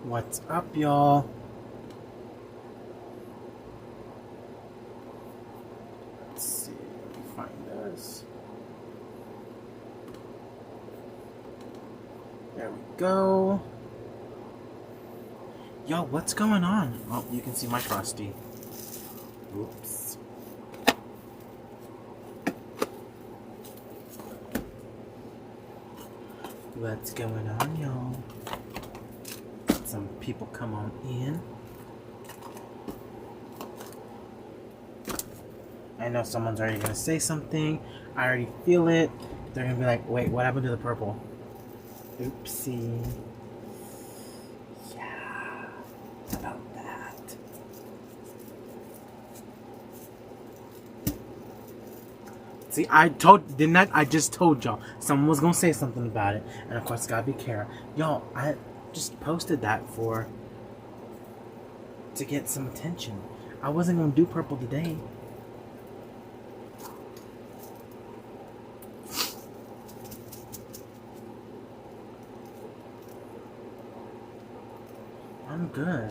What's up, y'all? Let's see, let me find this. There we go. Yo, what's going on? Oh, you can see my frosty. Oops. What's going on, y'all? Some people come on in. I know someone's already gonna say something. I already feel it. They're gonna be like, wait, what happened to the purple? Oopsie. Yeah. About that. See, didn't I just told y'all someone was gonna say something about it. And of course, it's gotta be Kara. Y'all, I just posted that to get some attention. I wasn't gonna do purple today. I'm good.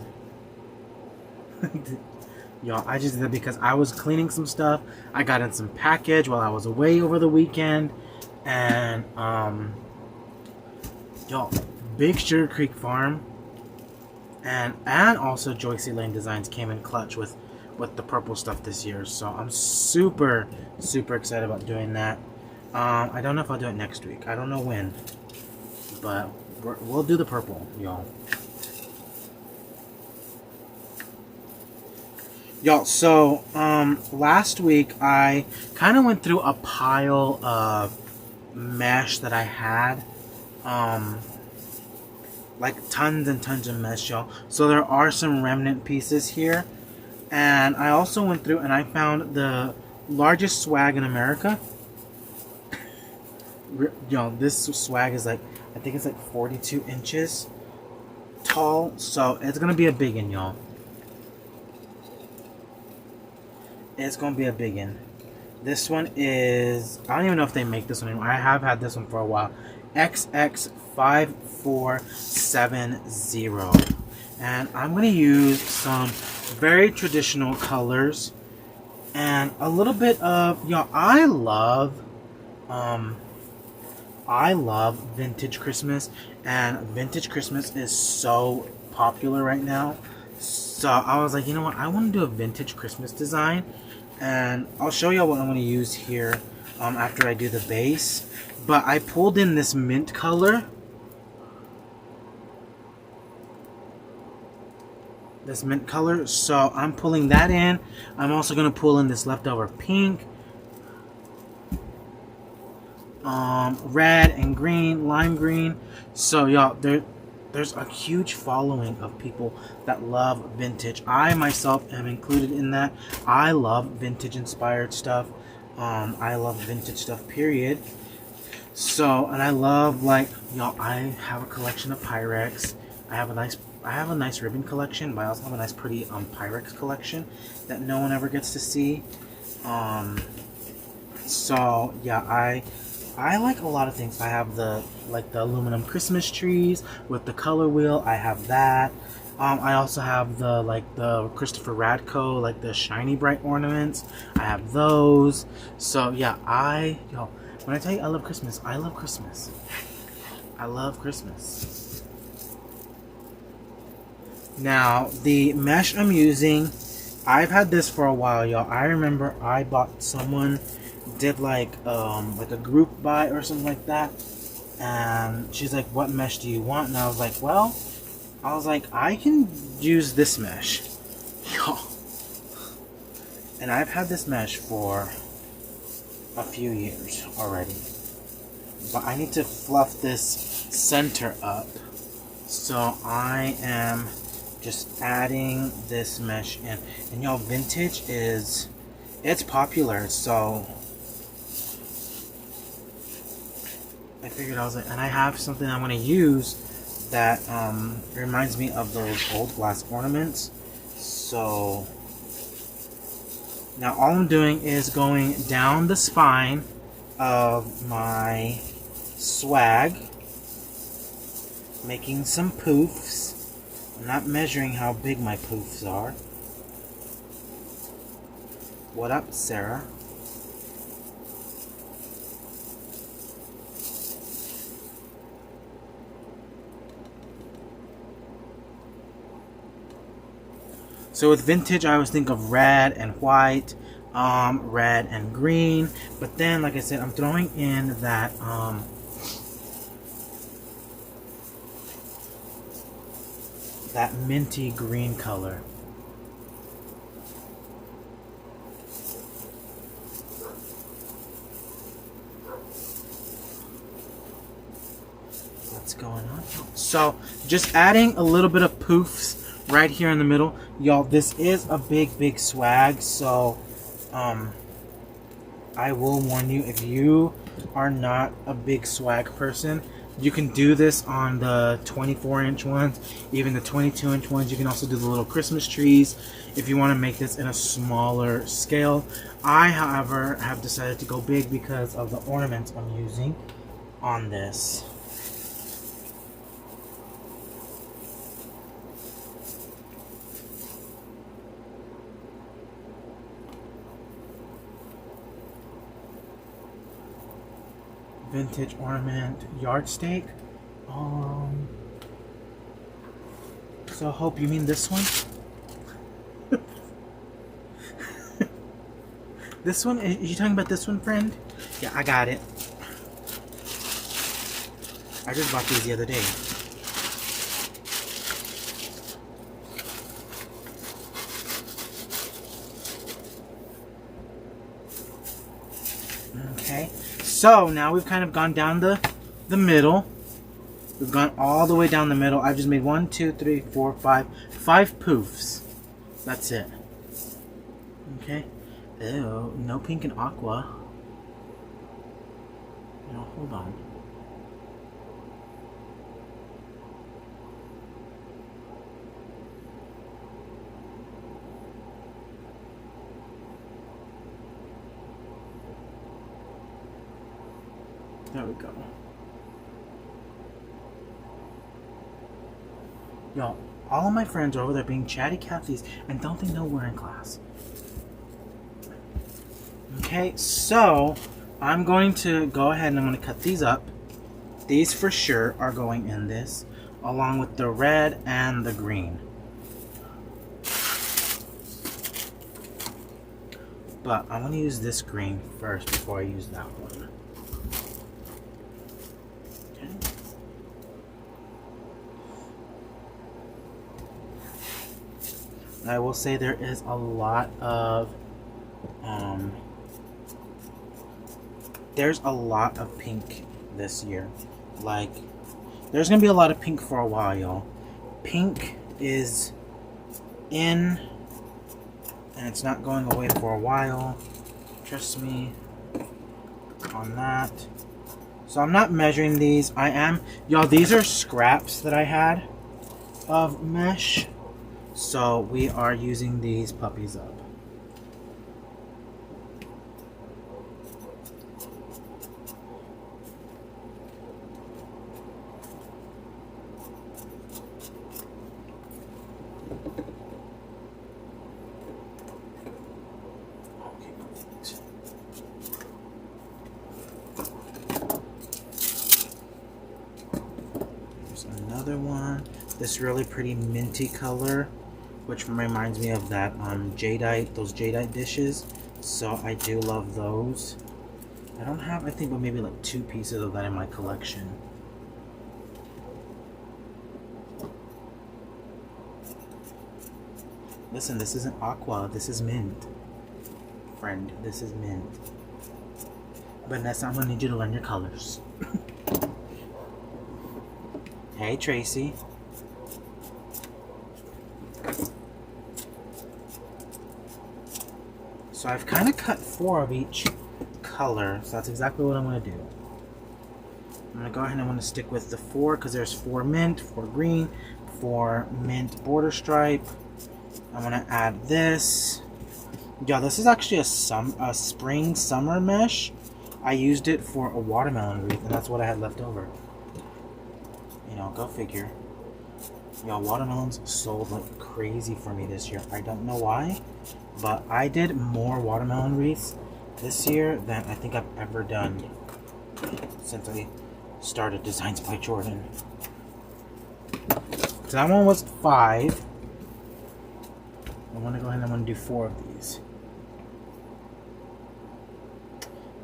Y'all, I just did that because I was cleaning some stuff. I got in some package while I was away over the weekend. And, y'all, Big Sugar Creek Farm and also Joycey Lane Designs came in clutch with the purple stuff this year. So I'm super, super excited about doing that. I don't know if I'll do it next week. I don't know when. But we'll do the purple, y'all. Y'all, so last week I kind of went through a pile of mesh that I had. Like tons and tons of mesh, y'all. So there are some remnant pieces here. And I also went through and I found the largest swag in America. Y'all, this swag is like, I think it's like 42 inches tall. So it's going to be a big one, y'all. It's going to be a big one. This one is, I don't even know if they make this one anymore. I have had this one for a while. XX5470. And I'm going to use some very traditional colors. And a little bit of, y'all, I love vintage Christmas. And vintage Christmas is so popular right now. So I was like, you know what? I want to do a vintage Christmas design. And I'll show y'all what I'm going to use here after I do the base. But I pulled in this mint color. This mint color. So I'm pulling that in. I'm also going to pull in this leftover pink. Red and green, lime green. So y'all, there's a huge following of people that love vintage. I myself am included in that. I love vintage inspired stuff. I love vintage stuff, period. So, and I love, like, y'all, I have a collection of Pyrex. I have a nice ribbon collection, but I also have a nice pretty Pyrex collection that no one ever gets to see. So yeah, I like a lot of things. I have the aluminum Christmas trees with the color wheel. I have that. I also have the Christopher Radko, like the shiny bright ornaments. I have those. So yeah, y'all, when I tell you I love Christmas, I love Christmas. I love Christmas. Now, the mesh I'm using, I've had this for a while, y'all. I remember someone did like a group buy or something like that, and she's like, what mesh do you want? And I was like, I can use this mesh. Y'all. And I've had this mesh for a few years already, but I need to fluff this center up, so I am just adding this mesh in. And y'all, vintage it's popular, so I figured I was like, and I have something I'm going to use that reminds me of those old glass ornaments. So now all I'm doing is going down the spine of my swag, making some poofs, I'm not measuring how big my poofs are. What up, Sarah? So with vintage, I always think of red and white, red and green. But then, like I said, I'm throwing in that that minty green color. What's going on? So just adding a little bit of poofs right here in the middle. Y'all, this is a big swag, so I will warn you, if you are not a big swag person, you can do this on the 24-inch ones, even the 22-inch ones. You can also do the little Christmas trees if you want to make this in a smaller scale. I, however, have decided to go big because of the ornaments I'm using on this. Vintage ornament yardstake. So hope you mean this one? This one? Are you talking about this one, friend? Yeah, I got it. I just bought these the other day. Okay. So now we've kind of gone down the middle. We've gone all the way down the middle. I've just made 1, 2, 3, 4, 5 poofs. That's it. Okay. Ew, no pink and aqua. No, hold on. There we go. Y'all, all of my friends are over there being chatty Cathys and don't they know we're in class? Okay, so I'm going to go ahead and I'm going to cut these up. These for sure are going in this, along with the red and the green. But I'm going to use this green first before I use that one. I will say there is a lot of there's a lot of pink this year. Like, there's gonna be a lot of pink for a while, y'all. Pink is in and it's not going away for a while. Trust me on that. So I'm not measuring these. I am, y'all, these are scraps that I had of mesh. So we are using these puppies up. There's another one. This really pretty minty color, which reminds me of that jadeite, those jadeite dishes. So I do love those. I don't have, I think, but maybe like 2 pieces of that in my collection. Listen, this isn't aqua, this is mint. Friend, this is mint. Vanessa, I'm gonna need you to learn your colors. Hey, Tracy. So I've kind of cut 4 of each color, so that's exactly what I'm going to do. I'm going to go ahead and I'm going to stick with the 4 because there's 4 mint, 4 green, 4 mint border stripe. I'm going to add this. Yeah, this is actually a spring summer mesh. I used it for a watermelon wreath and that's what I had left over. You know, go figure. Y'all, watermelons sold like crazy for me this year. I don't know why, but I did more watermelon wreaths this year than I think I've ever done since I started Designs by Jordan. So that one was 5. I want to go ahead and I'm going to do 4 of these.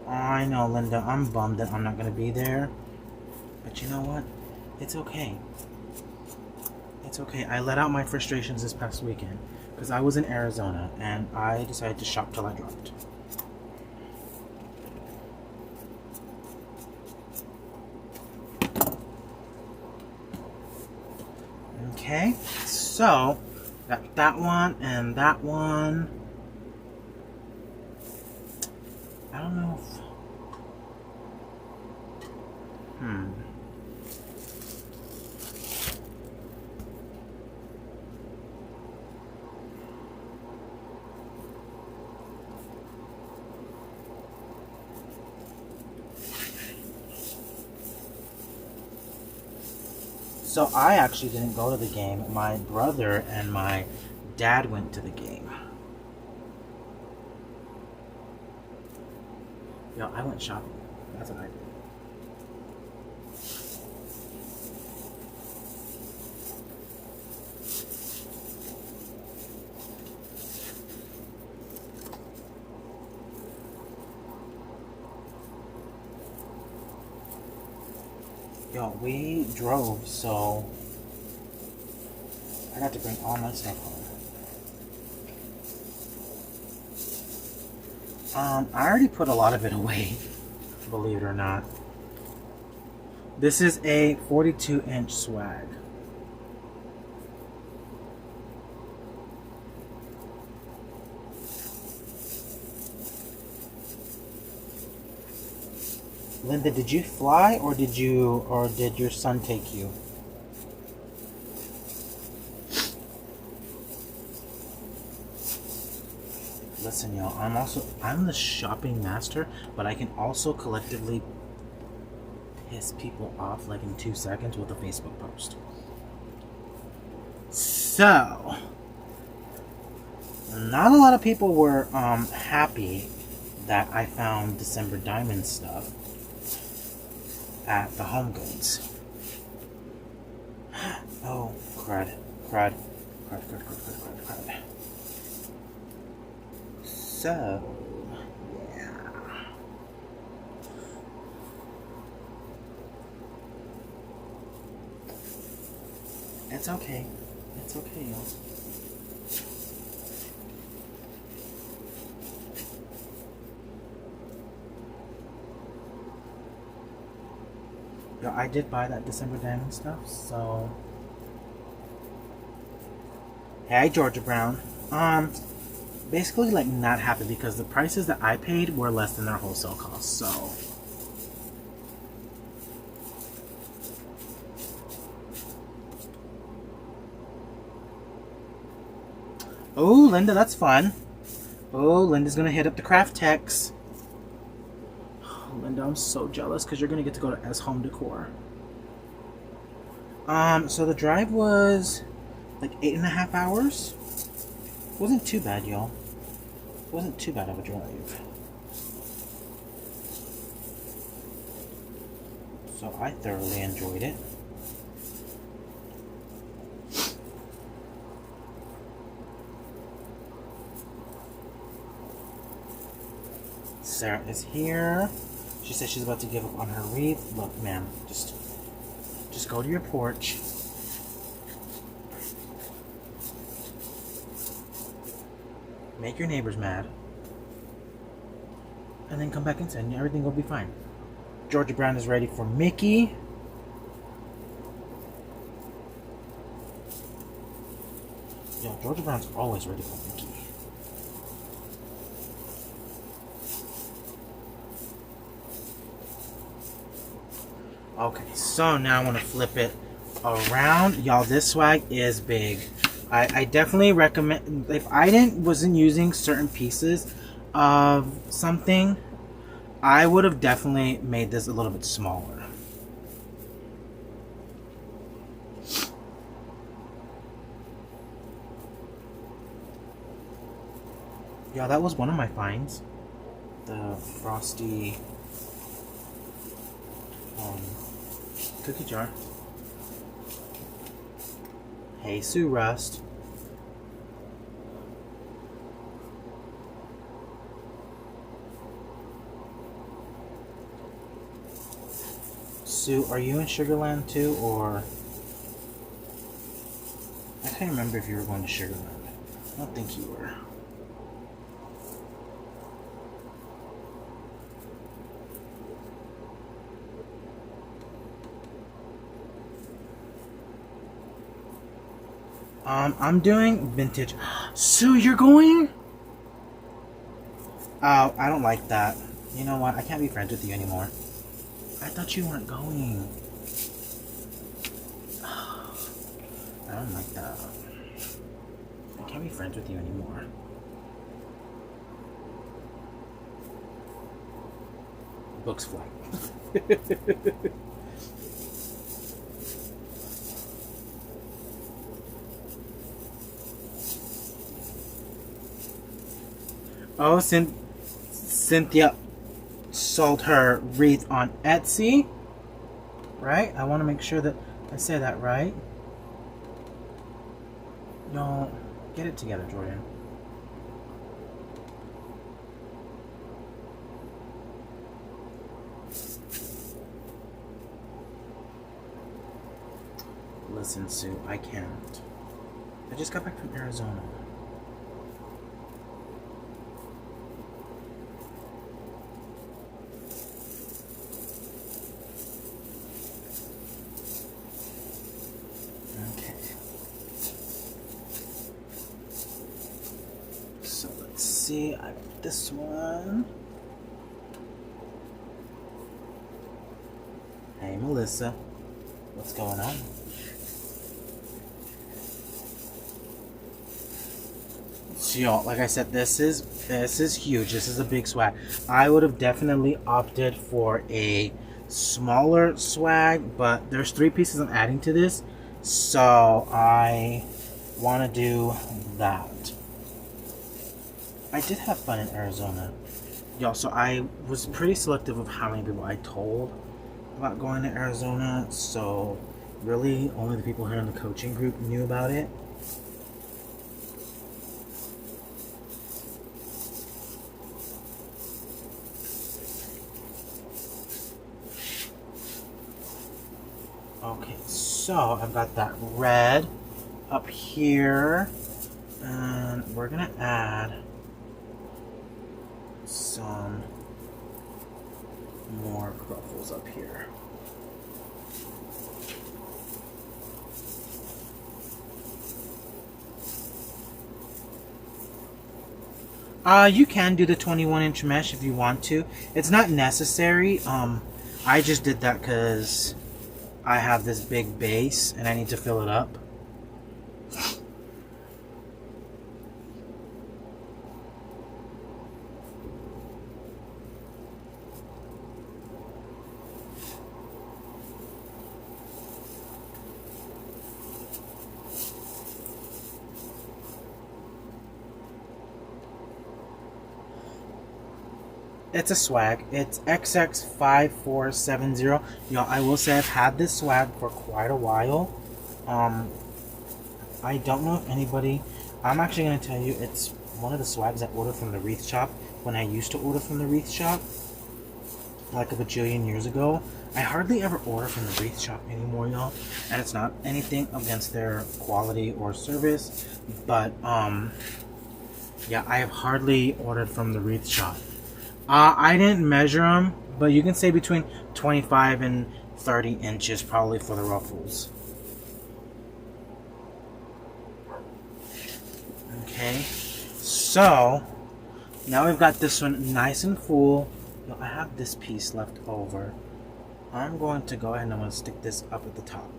I know, Linda, I'm bummed that I'm not going to be there. But you know what? It's okay. It's okay. I let out my frustrations this past weekend because I was in Arizona and I decided to shop till I dropped. Okay, so got that one and that one. I don't know if... So I actually didn't go to the game. My brother and my dad went to the game. Yo, I went shopping. That's what I did. Yo, we drove, so I got to bring all my stuff home. I already put a lot of it away, believe it or not. This is a 42-inch swag. Linda, did you fly or did your son take you? Listen, y'all, I'm the shopping master, but I can also collectively piss people off like in 2 seconds with a Facebook post. So, not a lot of people were happy that I found December Diamond stuff at the Home Goods. Oh, crud. So, yeah. It's okay. It's okay, y'all. Yo, I did buy that December Diamond stuff, so... Hey, Georgia Brown. Basically, like, not happy because the prices that I paid were less than their wholesale cost, so... Oh, Linda, that's fun. Oh, Linda's gonna hit up the craftex. Oh, Linda, I'm so jealous because you're gonna get to go to S Home Decor. So the drive was like 8.5 hours. Wasn't too bad, y'all. Wasn't too bad of a drive. So I thoroughly enjoyed it. Sarah is here. She says she's about to give up on her wreath. Look, ma'am, just go to your porch. Make your neighbors mad. And then come back inside and everything will be fine. Georgia Brown is ready for Mickey. Yo, Georgia Brown's always ready for Mickey. Okay, so now I want to flip it around. Y'all, this swag is big. I definitely recommend, if I wasn't using certain pieces of something, I would have definitely made this a little bit smaller. Yeah, that was one of my finds. The frosty cookie jar. Hey, Sue Rust. Sue, are you in Sugarland too, or... I can't remember if you were going to Sugarland. I don't think you were. I'm doing vintage. Sue, you're going? Oh, I don't like that. You know what? I can't be friends with you anymore. I thought you weren't going. I don't like that. I can't be friends with you anymore. Books fly. Oh, Cynthia sold her wreath on Etsy, right? I want to make sure that I say that right. No, get it together, Jordan. Listen, Sue, I can't. I just got back from Arizona. Okay. So let's see. I got this one. Hey, Melissa. What's going on? So, y'all, like I said, this is huge. This is a big swag. I would have definitely opted for a smaller swag, but there's 3 pieces I'm adding to this, so I want to do that. I did have fun in Arizona, y'all. So I was pretty selective of how many people I told about going to Arizona. So really, only the people here in the coaching group knew about it. Okay, so I've got that red up here, and we're gonna add some more ruffles up here. You can do the 21-inch mesh if you want to. It's not necessary. I just did that because I have this big base and I need to fill it up. It's a swag. It's XX5470. Y'all, I will say I've had this swag for quite a while. I don't know if anybody... I'm actually going to tell you, it's one of the swags I ordered from the Wreath Shop when I used to order from the Wreath Shop, like a bajillion years ago. I hardly ever order from the Wreath Shop anymore, y'all. And it's not anything against their quality or service, but, yeah, I have hardly ordered from the Wreath Shop. I didn't measure them, but you can say between 25 and 30 inches probably for the ruffles. Okay, so now we've got this one nice and full. I have this piece left over. I'm going to go ahead and I'm going to stick this up at the top.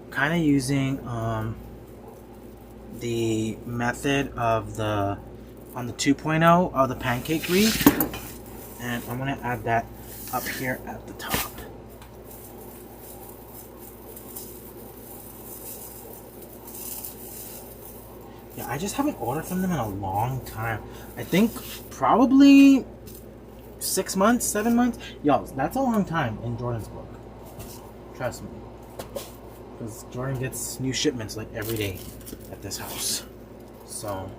Kind of using the method of the 2.0 of the pancake wreath, and I'm going to add that up here at the top. Yeah, I just haven't ordered from them in a long time. I think probably 6 months, 7 months. Yo, that's a long time in Jordan's book. Trust me. Because Jordan gets new shipments like every day at this house. So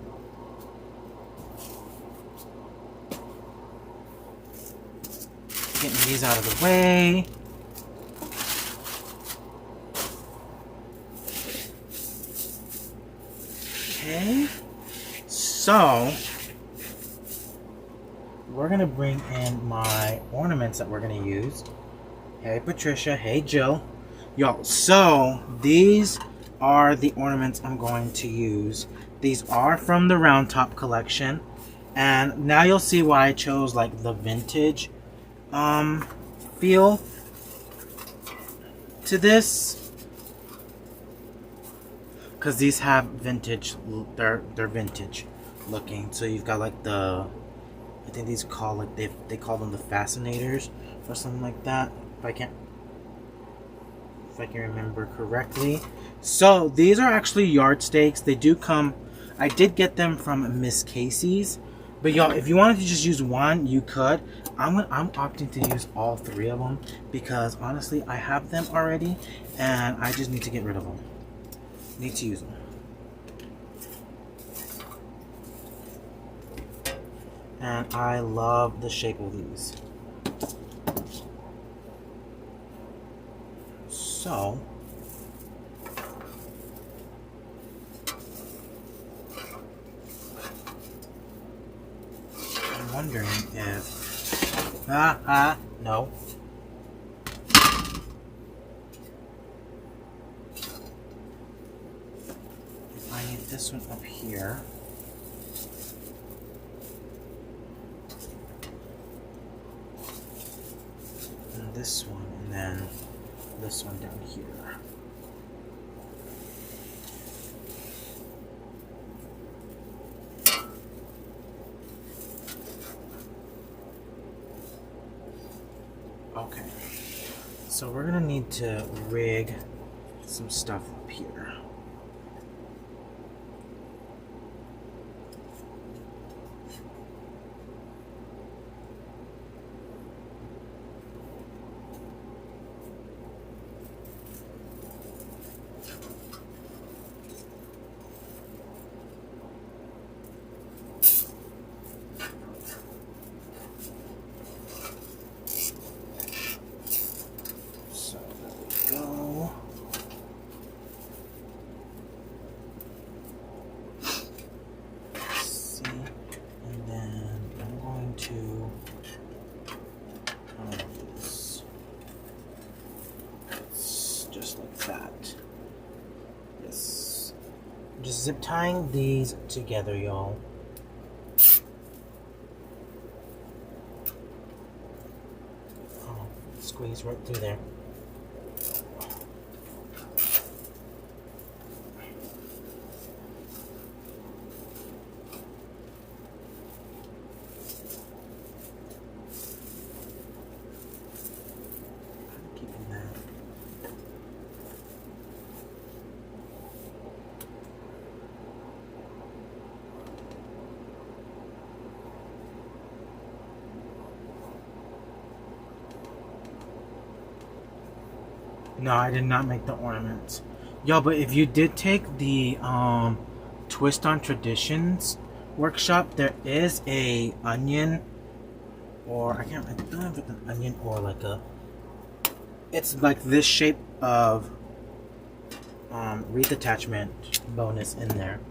getting these out of the way. Okay. So we're gonna bring in my ornaments that we're gonna use. Hey Patricia, hey Jill. Yo, so these are the ornaments I'm going to use. These are from the Roundtop Collection. And now you'll see why I chose like the vintage feel to this. Because these have vintage, they're vintage looking. So you've got like the, I think these call like they call them the fascinators or something like that. If I can remember correctly. So these are actually yardsticks. They do come, I did get them from Miss Casey's, but y'all, if you wanted to just use one, you could. I'm opting to use all three of them because honestly I have them already and I just need to get rid of them. Need to use them. And I love the shape of these. So I'm wondering if no. If I need this one up here. And this one, and then this one down here. Okay, so we're gonna need to rig some stuff up here. Zip tying these together, y'all. Oh, squeeze right through there. Keeping that. No, I did not make the ornaments. Yo, but if you did take the Twist on Traditions workshop, there is a onion, or I don't know if it's an onion or like a, it's like this shape of wreath attachment bonus in there.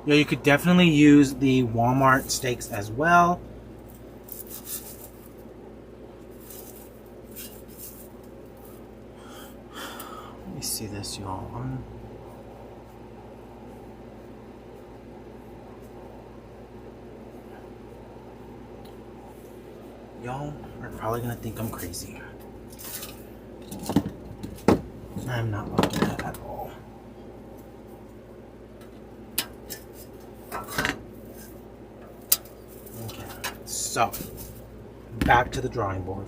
Yeah, you could definitely use the Walmart stakes as well. Let me see this, y'all. Y'all are probably gonna think I'm crazy. I'm not like that at all. So, back to the drawing board.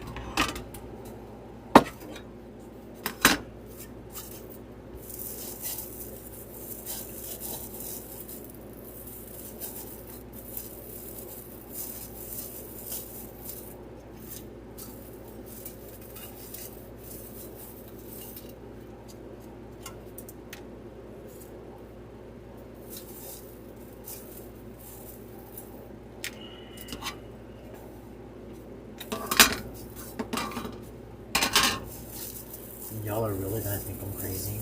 Y'all are really gonna think I'm crazy.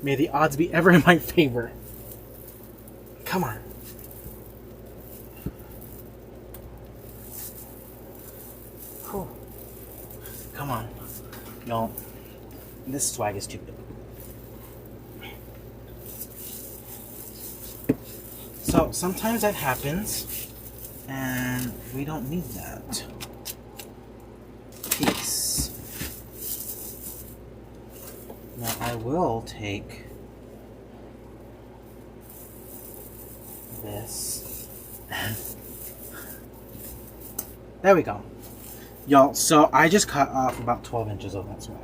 May the odds be ever in my favor. Come on. Whew. Come on. No. This swag is stupid. So sometimes that happens, and we don't need that. Peace. Now I will take this. There we go. Y'all, so I just cut off about 12 inches of that swag.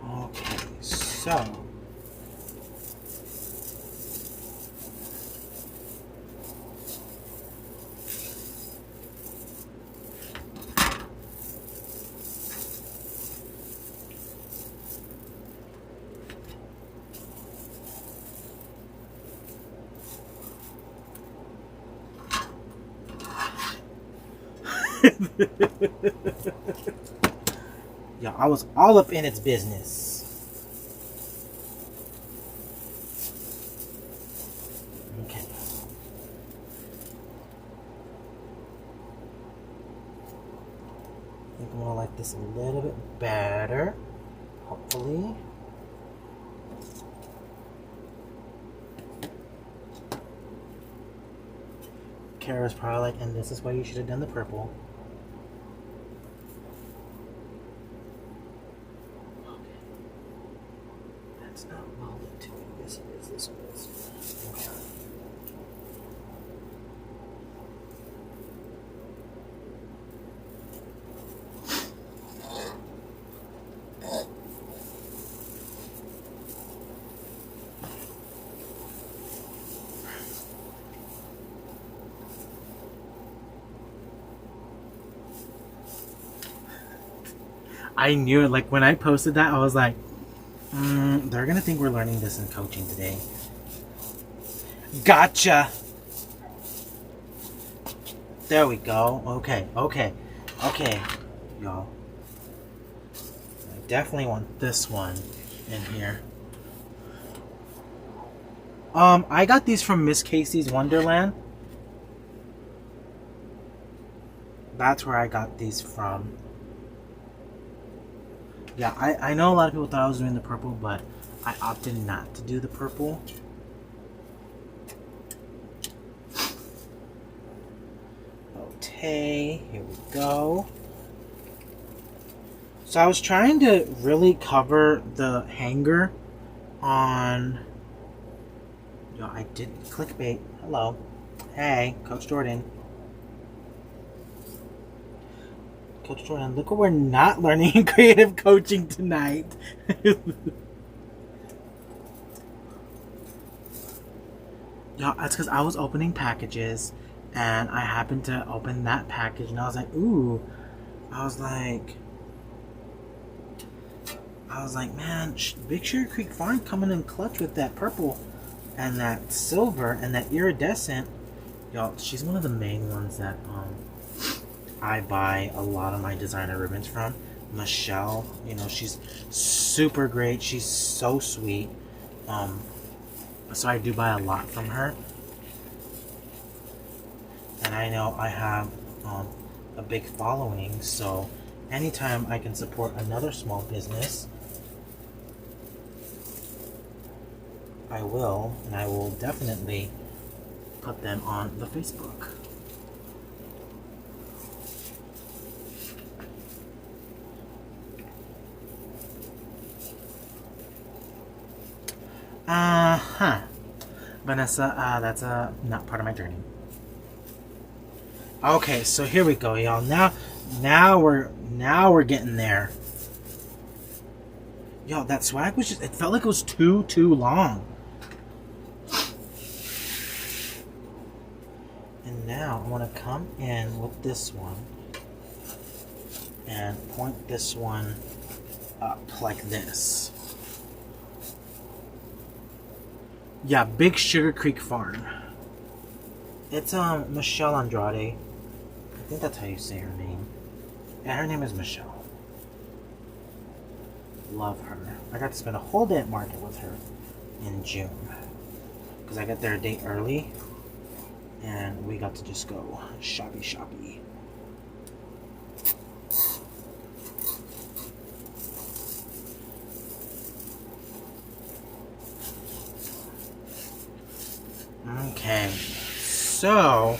Okay, so yeah, I was all up in its business. Okay. I think I'm gonna like this a little bit better. Hopefully. Kara's probably like, and this is why you should have done the purple. Okay. That's not welded to it. Yes, it is. This one is. Okay. I knew it. Like when I posted that, I was like, they're gonna think we're learning this in coaching today. Gotcha. There we go. Okay, y'all. I definitely want this one in here. I got these from Miss Casey's Wonderland. That's where I got these from. Yeah, I know a lot of people thought I was doing the purple, but I opted not to do the purple. Okay, here we go. So I was trying to really cover the hanger on... Yo, I did clickbait. Hello. Hey, Coach Jordan. Coach Jordan, look what we're not learning in creative coaching tonight. Y'all, that's because I was opening packages and I happened to open that package and I was like, ooh. I was like, man, Big Sugar Creek Farm coming in clutch with that purple and that silver and that iridescent. Y'all, she's one of the main ones that I buy a lot of my designer ribbons from. Michelle, you know, she's super great. She's so sweet. So I do buy a lot from her. And I know I have a big following, so anytime I can support another small business, I will, and I will definitely put them on the Facebook. Vanessa, that's not part of my journey. Okay, so here we go, y'all. Now we're getting there. Yo, that swag was just, it felt like it was too long. And now I want to come in with this one and point this one up like this. Yeah, Big Sugar Creek Farm. It's Michelle Andrade. I think that's how you say her name. And her name is Michelle. Love her. I got to spend a whole day at market with her in June. Because I got there a day early. And we got to just go shoppy. Okay, so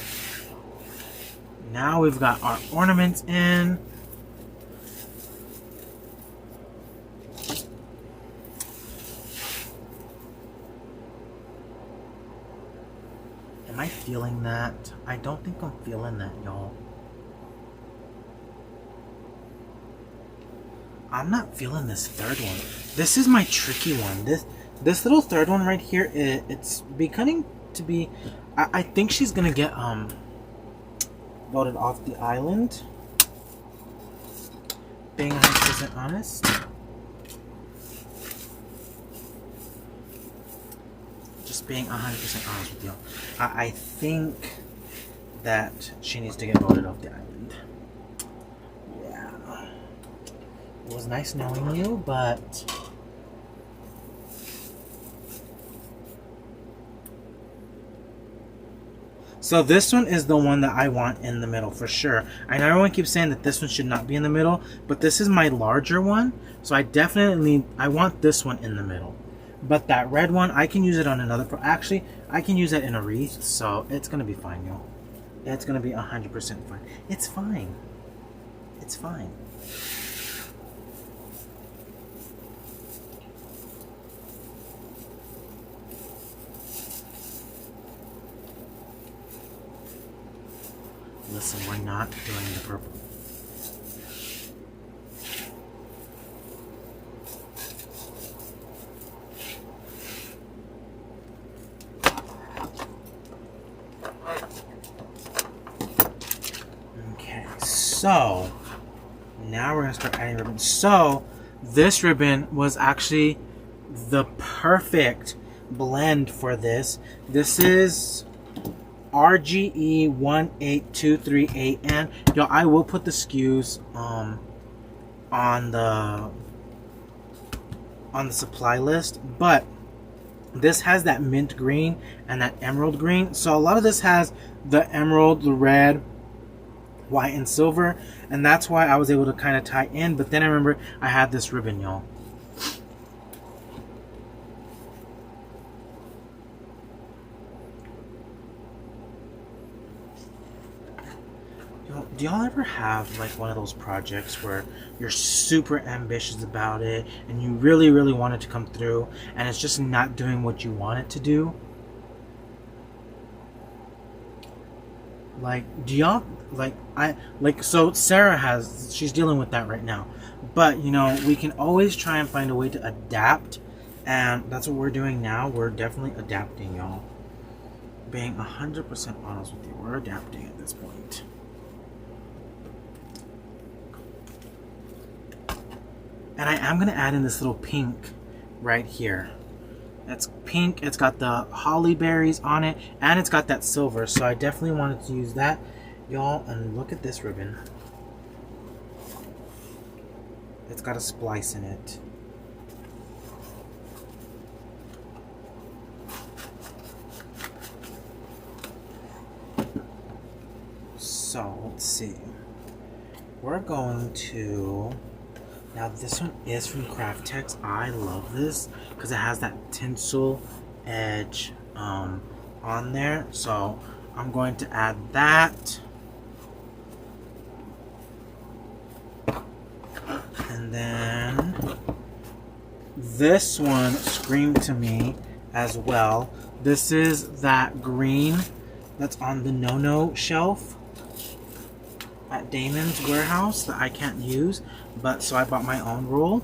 now we've got our ornaments in. Am I feeling that? I don't think I'm feeling that, y'all. I'm not feeling this third one. This is my tricky one. This little third one right here, it's beginning to be, I think she's gonna get voted off the island, being 100% honest. Just being 100% honest with you, I think that she needs to get voted off the island. Yeah, it was nice knowing you, but so this one is the one that I want in the middle for sure. I know everyone keeps saying that this one should not be in the middle, but this is my larger one, so I want this one in the middle. But that red one, I can use it on another actually, I can use it in a wreath, so it's gonna be fine, y'all. It's gonna be 100% fine. It's fine. It's fine. Listen, we're not doing the purple. Okay, so now we're gonna start adding ribbons. So this ribbon was actually the perfect blend for this. This is RGE18238, and yo, I will put the SKUs on the supply list, but this has that mint green and that emerald green, so a lot of this has the emerald, the red, white, and silver, and that's why I was able to kind of tie in. But then I remember I had this ribbon, y'all. Do y'all ever have like one of those projects where you're super ambitious about it and you really want it to come through and it's just not doing what you want it to do? Like, do y'all so Sarah she's dealing with that right now, but you know, we can always try and find a way to adapt, and that's what we're doing now. We're definitely adapting, y'all. Being 100% honest with you, we're adapting at this point. And I am going to add in this little pink right here. It's pink, it's got the holly berries on it, and it's got that silver, so I definitely wanted to use that. Y'all, and look at this ribbon. It's got a splice in it. So, let's see. we're going to, now this one is from Craftex. I love this because it has that tinsel edge on there. So I'm going to add that. And then this one screamed to me as well. This is that green that's on the no-no shelf at Damon's warehouse that I can't use, but so I bought my own roll.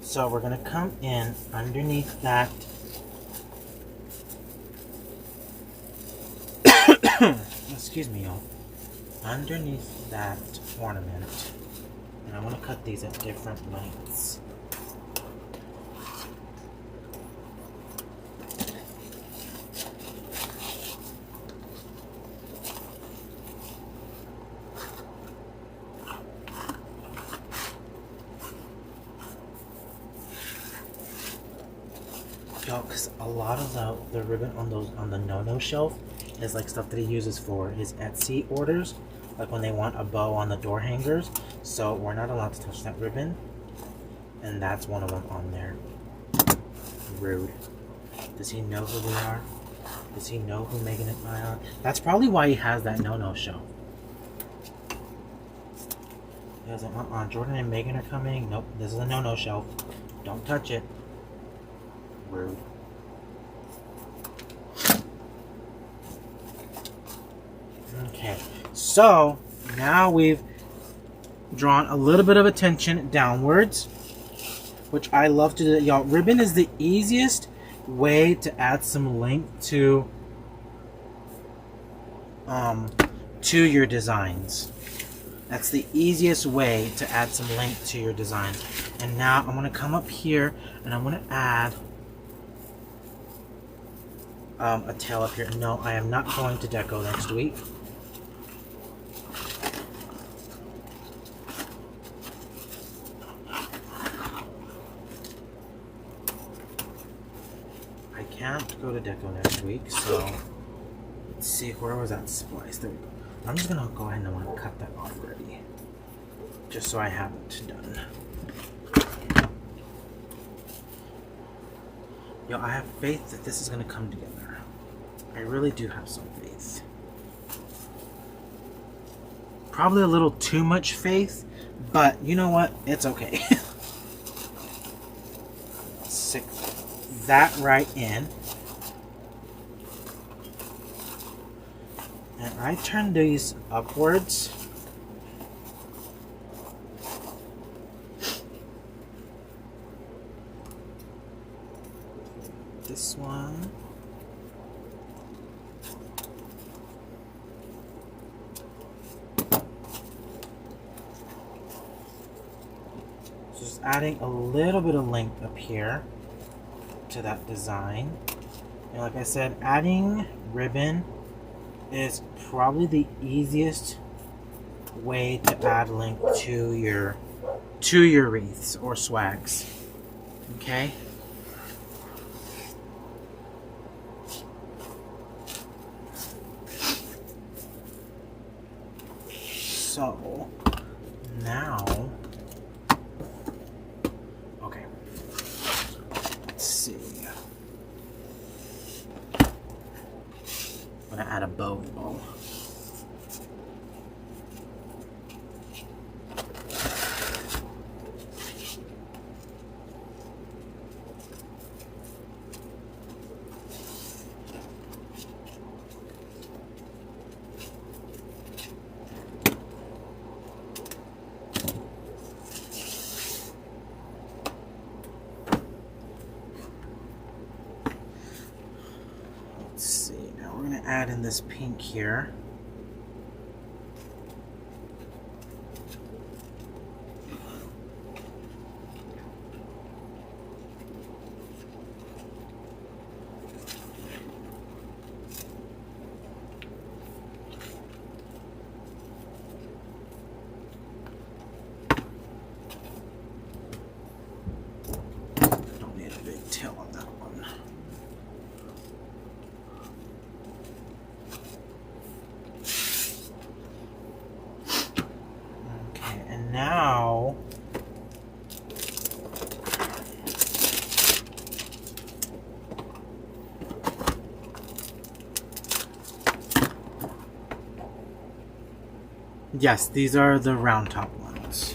So we're going to come in underneath that excuse me, y'all. Underneath that ornament. And I want to cut these at different lengths. Because a lot of the ribbon on the no-no shelf is like stuff that he uses for his Etsy orders, like when they want a bow on the door hangers. So we're not allowed to touch that ribbon, and that's one of them on there. Rude. Does he know who we are? Does he know who Megan and I are? That's probably why he has that no-no shelf. He was like, Jordan and Megan are coming. Nope, this is a no-no shelf. Don't touch it. Rude. Okay, so now we've drawn a little bit of attention downwards, which I love to do. Y'all, ribbon is the easiest way to add some length to your designs. That's the easiest way to add some length to your designs. And now I'm going to come up here and I'm going to add a tail up here. No, I am not going to Deco next week. I can't go to Deco next week, so let's see, where was that splice? There we go. I'm just gonna go ahead and I'm gonna cut that off already, just so I have it done. Yo, I have faith that this is gonna come together. I really do have some faith. Probably a little too much faith, but you know what? It's okay. Stick that right in. And I turn these upwards. This one. Just adding a little bit of length up here to that design. And like I said, adding ribbon is probably the easiest way to add length to your wreaths or swags. Okay? So now, okay, let's see. I'm gonna add a bow. Add in this pink here. now yes, these are the round top ones.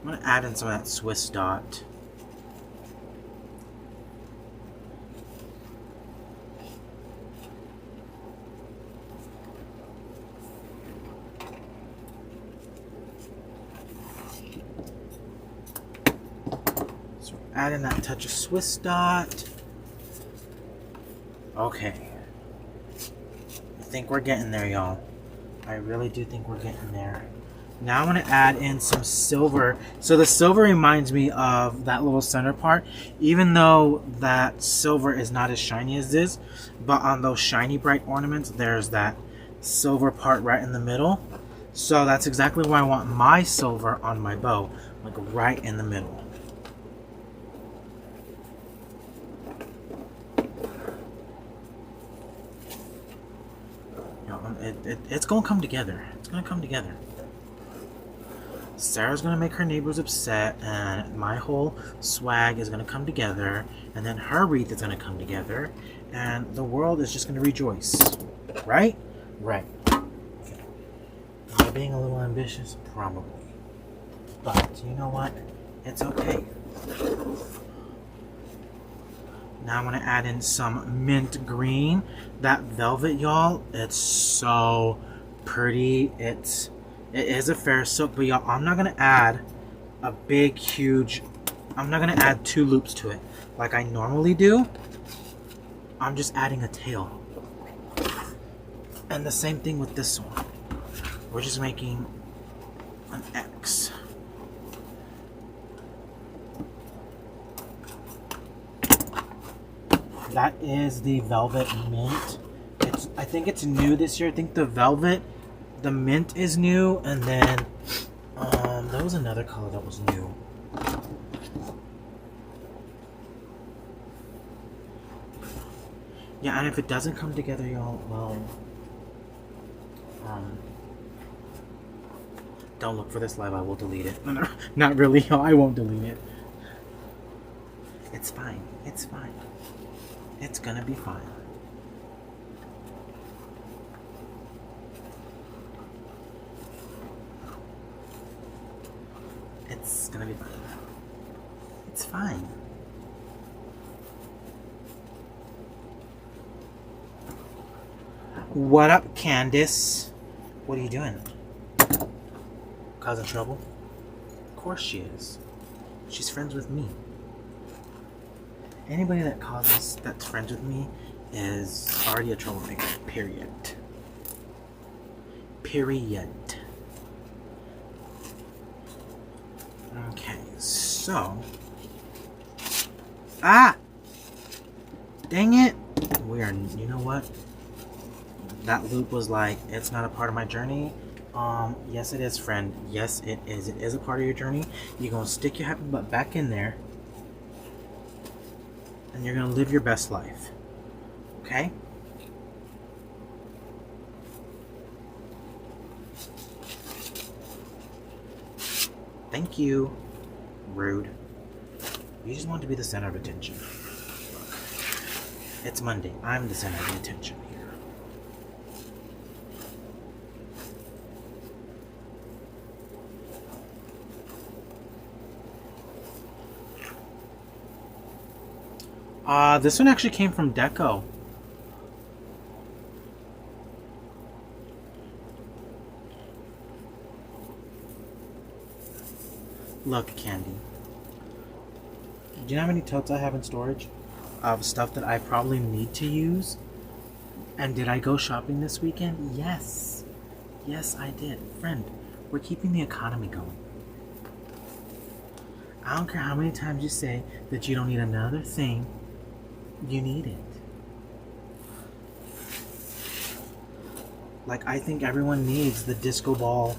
I'm going to add in some of that Swiss dot. So add in that touch of Swiss dot. Okay. I think we're getting there, y'all. I really do think we're getting there. Now I'm going to add in some silver. So the silver reminds me of that little center part, even though that silver is not as shiny as this, but on those shiny bright ornaments, there's that silver part right in the middle. So that's exactly where I want my silver on my bow, like right in the middle. It's going to come together. It's going to come together. Sarah's going to make her neighbors upset, and my whole swag is going to come together, and then her wreath is going to come together, and the world is just going to rejoice. Right? Right. Okay. Am I being a little ambitious? Probably. But you know what? It's okay. Now I'm going to add in some mint green. That velvet, y'all, it's so pretty. It is a Farrisilk, but y'all, I'm not going to add a big, huge... I'm not going to add 2 loops to it like I normally do. I'm just adding a tail. And the same thing with this one. We're just making an X. That is the Velvet Mint. I think it's new this year. I think the Velvet, the Mint is new, and then there was another color that was new. Yeah, and if it doesn't come together, y'all, well, don't look for this live. I will delete it. Not really, y'all. I won't delete it. It's fine. It's fine. It's gonna be fine. It's gonna be fine. It's fine. What up, Candace? What are you doing? Causing trouble? Of course she is. She's friends with me. Anybody that's friends with me is already a troublemaker. Period. Period. Okay, so... Ah! Dang it! We are... You know what? That loop was like, it's not a part of my journey. Yes it is, friend. Yes it is. It is a part of your journey. You're gonna stick your happy butt back in there. And you're gonna live your best life. Okay? Thank you. Rude. You just want to be the center of attention. It's Monday. I'm the center of the attention here. This one actually came from Deco. Look, Candy. Do you know how many totes I have in storage of stuff that I probably need to use? And did I go shopping this weekend? Yes. Yes, I did. Friend, we're keeping the economy going. I don't care how many times you say that you don't need another thing. You need it. Like, I think everyone needs the disco ball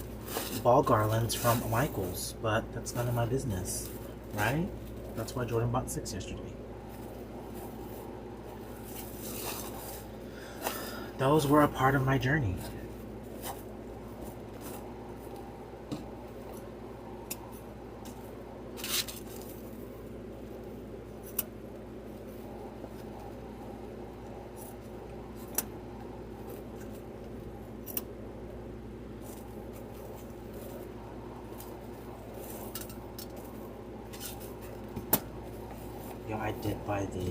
garlands from Michaels, but that's none of my business, right? That's why Jordan bought 6 yesterday. Those were a part of my journey. Yeah, I did buy the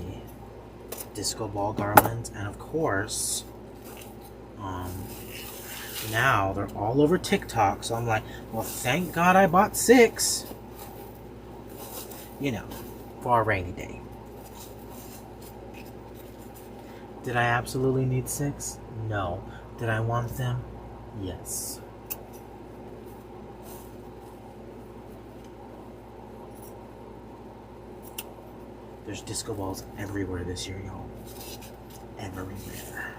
disco ball garlands, and of course, now they're all over TikTok, so I'm like, well, thank God I bought 6. You know, for a rainy day. Did I absolutely need 6? No. Did I want them? Yes. There's disco balls everywhere this year, y'all. Everywhere.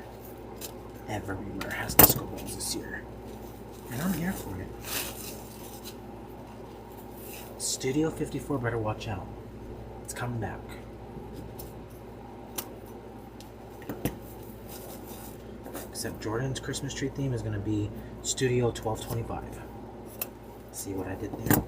Everywhere has disco balls this year. And I'm here for it. Studio 54 better watch out. It's coming back. Except Jordan's Christmas tree theme is going to be Studio 1225. See what I did there?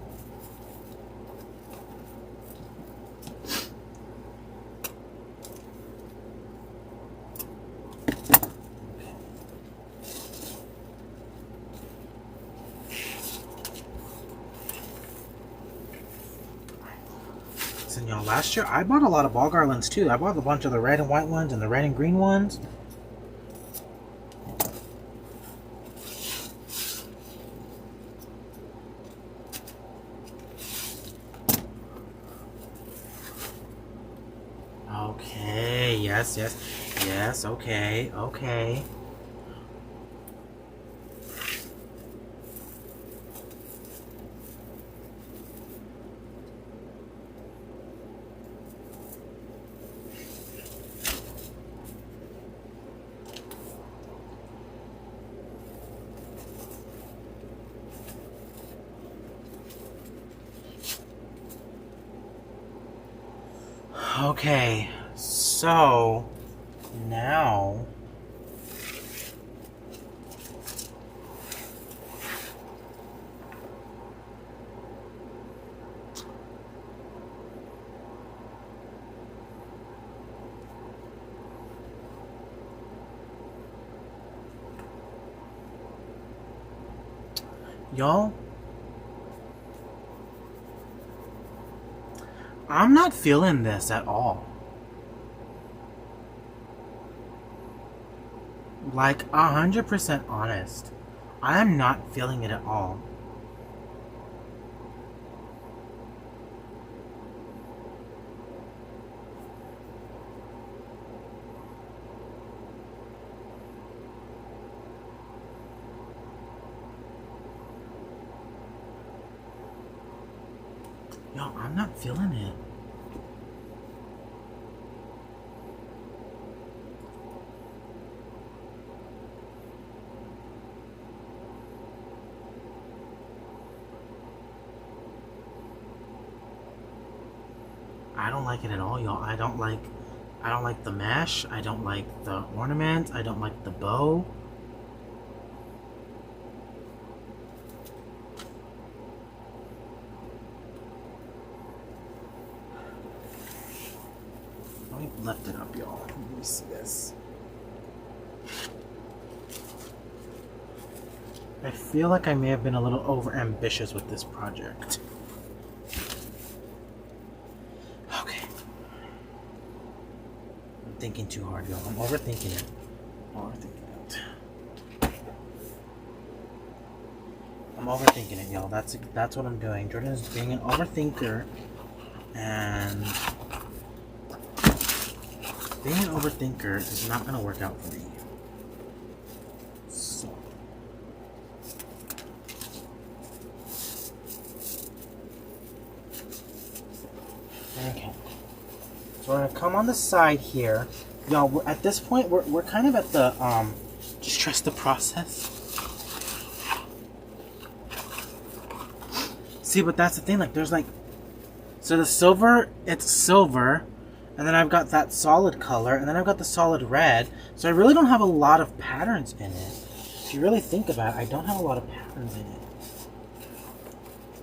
And y'all, last year I bought a lot of ball garlands too. I bought a bunch of the red and white ones and the red and green ones. Okay, yes, okay. Okay, so now y'all, I'm not feeling this at all. Like 100% honest. I am not feeling it at all. Yo, I'm not feeling it. I don't like it at all, y'all. I don't like the mesh. I don't like the ornament. I don't like the bow. Let me lift it up, y'all. Let me see this. I feel like I may have been a little over ambitious with this project. Thinking too hard, y'all. I'm overthinking it. I'm overthinking it, y'all. That's what I'm doing. Jordan is being an overthinker, and being an overthinker is not going to work out for me. So. Okay. So we're gonna come on the side here. Y'all, at this point, we're kind of at the, just trust the process. See, but that's the thing, like, there's like, so the silver, it's silver, and then I've got that solid color, and then I've got the solid red, so I really don't have a lot of patterns in it. If you really think about it, I don't have a lot of patterns in it.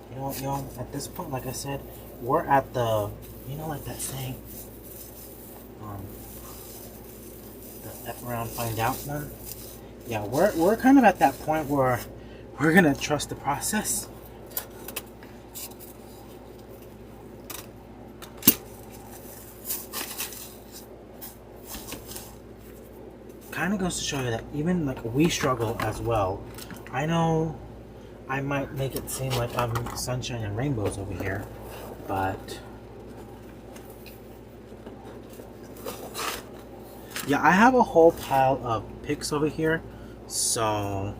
You know what, y'all, at this point, like I said, we're at the, you know, like that saying, the F around find out one. Yeah, we're kind of at that point where we're gonna trust the process. kind of goes to show you that even like we struggle as well. I know I might make it seem like I'm sunshine and rainbows over here, but yeah, I have a whole pile of picks over here, so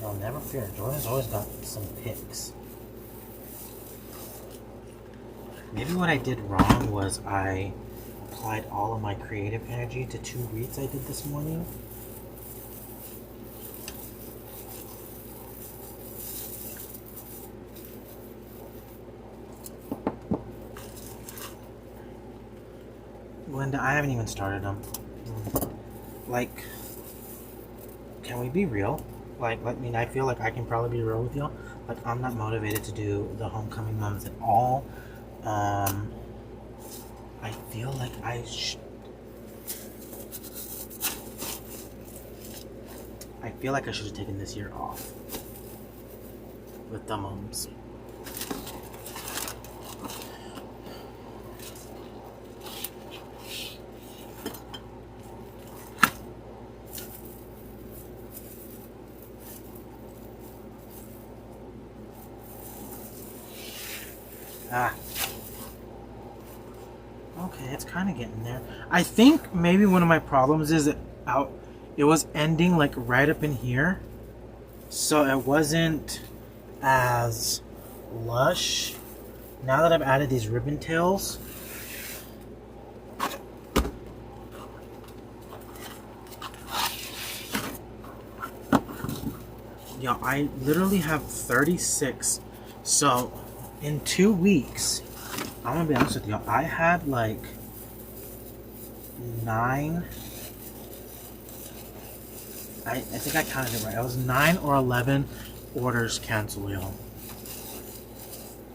no, never fear. Jordan's always got some picks. Maybe what I did wrong was I applied all of my creative energy to 2 wreaths I did this morning. Linda, I haven't even started them. Like, can we be real? Like, I mean, I feel like I can probably be real with y'all. Like, I'm not motivated to do the homecoming mums at all. I feel like I should have taken this year off with the mums. Okay, it's kind of getting there. I think maybe one of my problems is it was ending like right up in here, so it wasn't as lush. Now that I've added these ribbon tails, yeah, I literally have 36. So in 2 weeks, I'm gonna be honest with you, I had like 9. I think I counted it right. It was 9 or 11 orders canceled, y'all,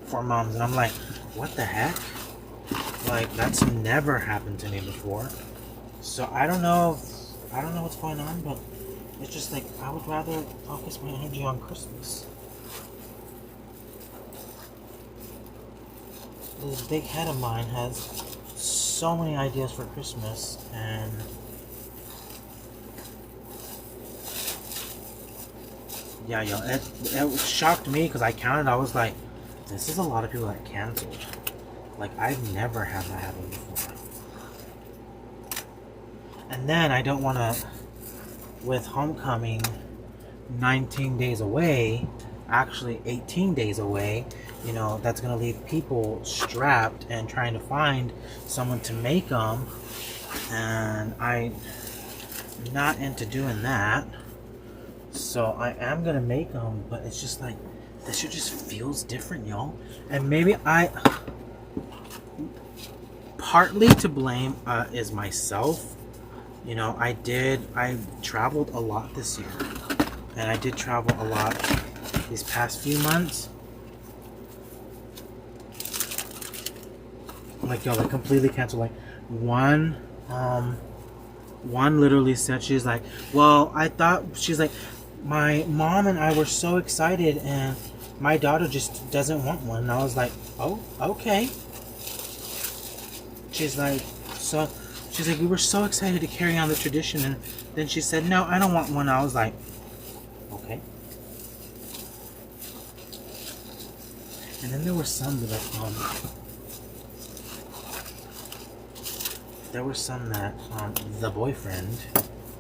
for mums, and I'm like, what the heck? Like, that's never happened to me before. So I don't know what's going on, but it's just like I would rather focus my energy on Christmas. This big head of mine has so many ideas for Christmas, and yeah, yo, it shocked me because I counted. I was like, this is a lot of people that canceled. Like, I've never had that happen before. And then I don't want to, with homecoming 19 days away, actually 18 days away, you know, that's going to leave people strapped and trying to find someone to make them. And I'm not into doing that. So I am going to make them, but it's just like, this shit just feels different, y'all. And maybe partly to blame is myself. You know, I traveled a lot this year. And I did travel a lot these past few months. Like, yo, like completely canceled. Like, one literally said, she's like, well, she's like, my mom and I were so excited and my daughter just doesn't want one. And I was like, oh, okay. She's like, we were so excited to carry on the tradition, and then she said, no, I don't want one. I was like, okay. And then there were some that the boyfriend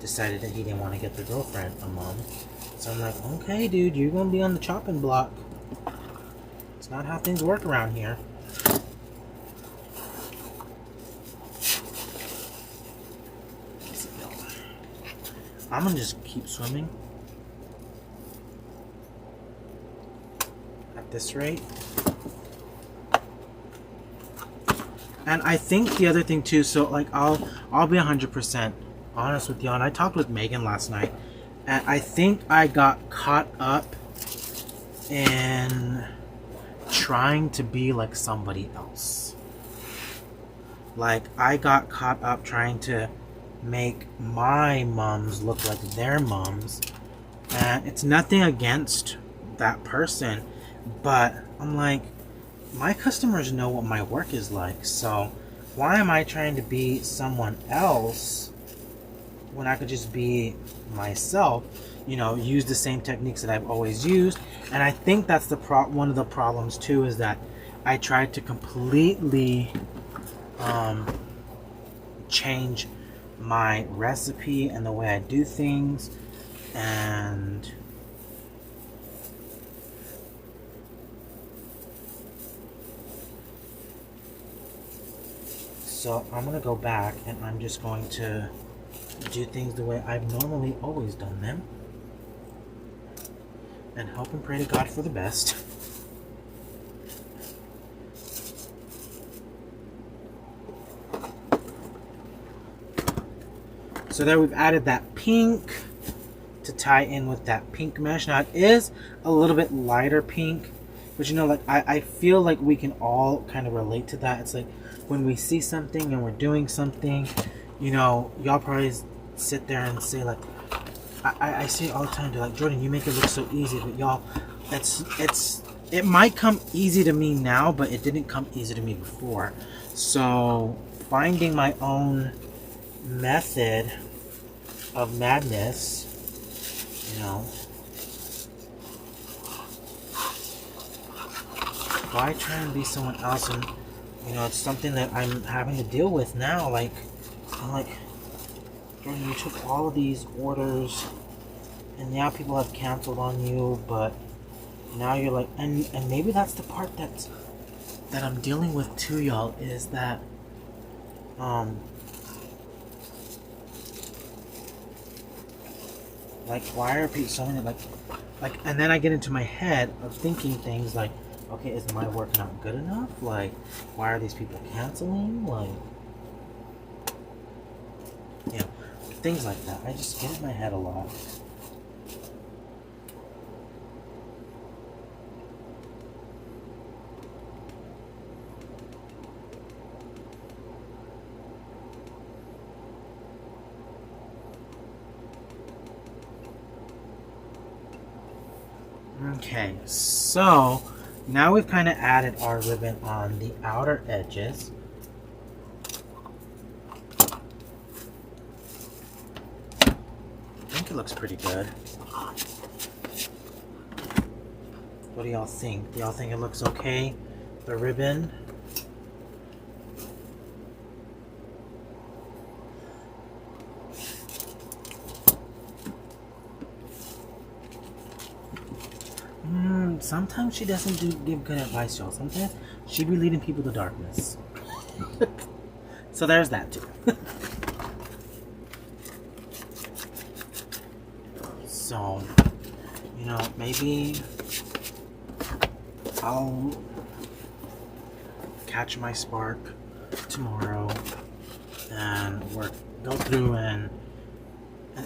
decided that he didn't want to get the girlfriend a mom. So I'm like, okay, dude, you're gonna be on the chopping block. It's not how things work around here. I'm gonna just keep swimming at this rate. And I think the other thing too, so like I'll be 100% honest with y'all, and I talked with Megan last night, and I think I got caught up in trying to be like somebody else. Like, I got caught up trying to make my mums look like their mums, and it's nothing against that person. But I'm like, my customers know what my work is like, so why am I trying to be someone else when I could just be myself, you know, use the same techniques that I've always used? And I think that's the one of the problems too, is that I tried to completely change my recipe and the way I do things, and so I'm gonna go back and I'm just going to do things the way I've normally always done them and hope and pray to God for the best. So there we've added that pink to tie in with that pink mesh. Now it is a little bit lighter pink, but you know, like I feel like we can all kind of relate to that. It's like when we see something and we're doing something, you know, y'all probably sit there and say like, I say it all the time, they're like, Jordan, you make it look so easy, but y'all, it might come easy to me now, but it didn't come easy to me before. So finding my own method of madness, you know, why try and be someone else? And you know, it's something that I'm having to deal with now. Like, I'm like, Jordan, you took all of these orders and now people have canceled on you, but now you're like, and maybe that's the part that I'm dealing with too, y'all, is that like, why are people so many, like, and then I get into my head of thinking things like, okay, is my work not good enough? Like, why are these people canceling? Like, you know, things like that. I just get in my head a lot. Okay, so now we've kind of added our ribbon on the outer edges. I think it looks pretty good. What do y'all think? Do y'all think it looks okay? The ribbon? Sometimes she doesn't give good advice, y'all. Sometimes she be leading people to darkness. So there's that too. So, you know, maybe I'll catch my spark tomorrow and go through and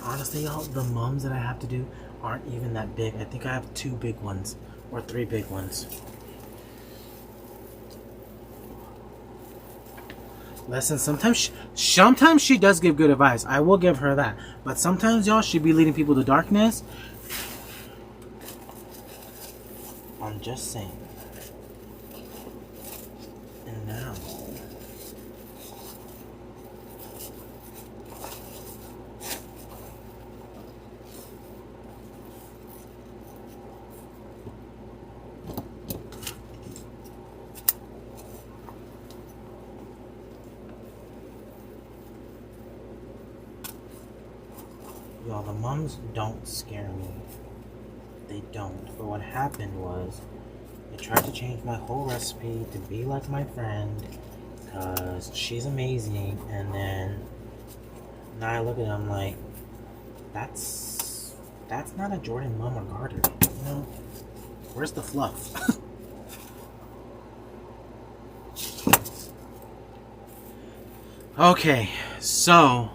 honestly, y'all, the mums that I have to do aren't even that big. I think I have 2 big ones or 3 big ones. Listen, sometimes she does give good advice. I will give her that. But sometimes, y'all, she be leading people to darkness. I'm just saying. And now, y'all, the mums don't scare me. They don't. But what happened was, I tried to change my whole recipe to be like my friend, because she's amazing, and then now I look at them like, that's not a Jordan mom or garter, you know? Where's the fluff? Okay, so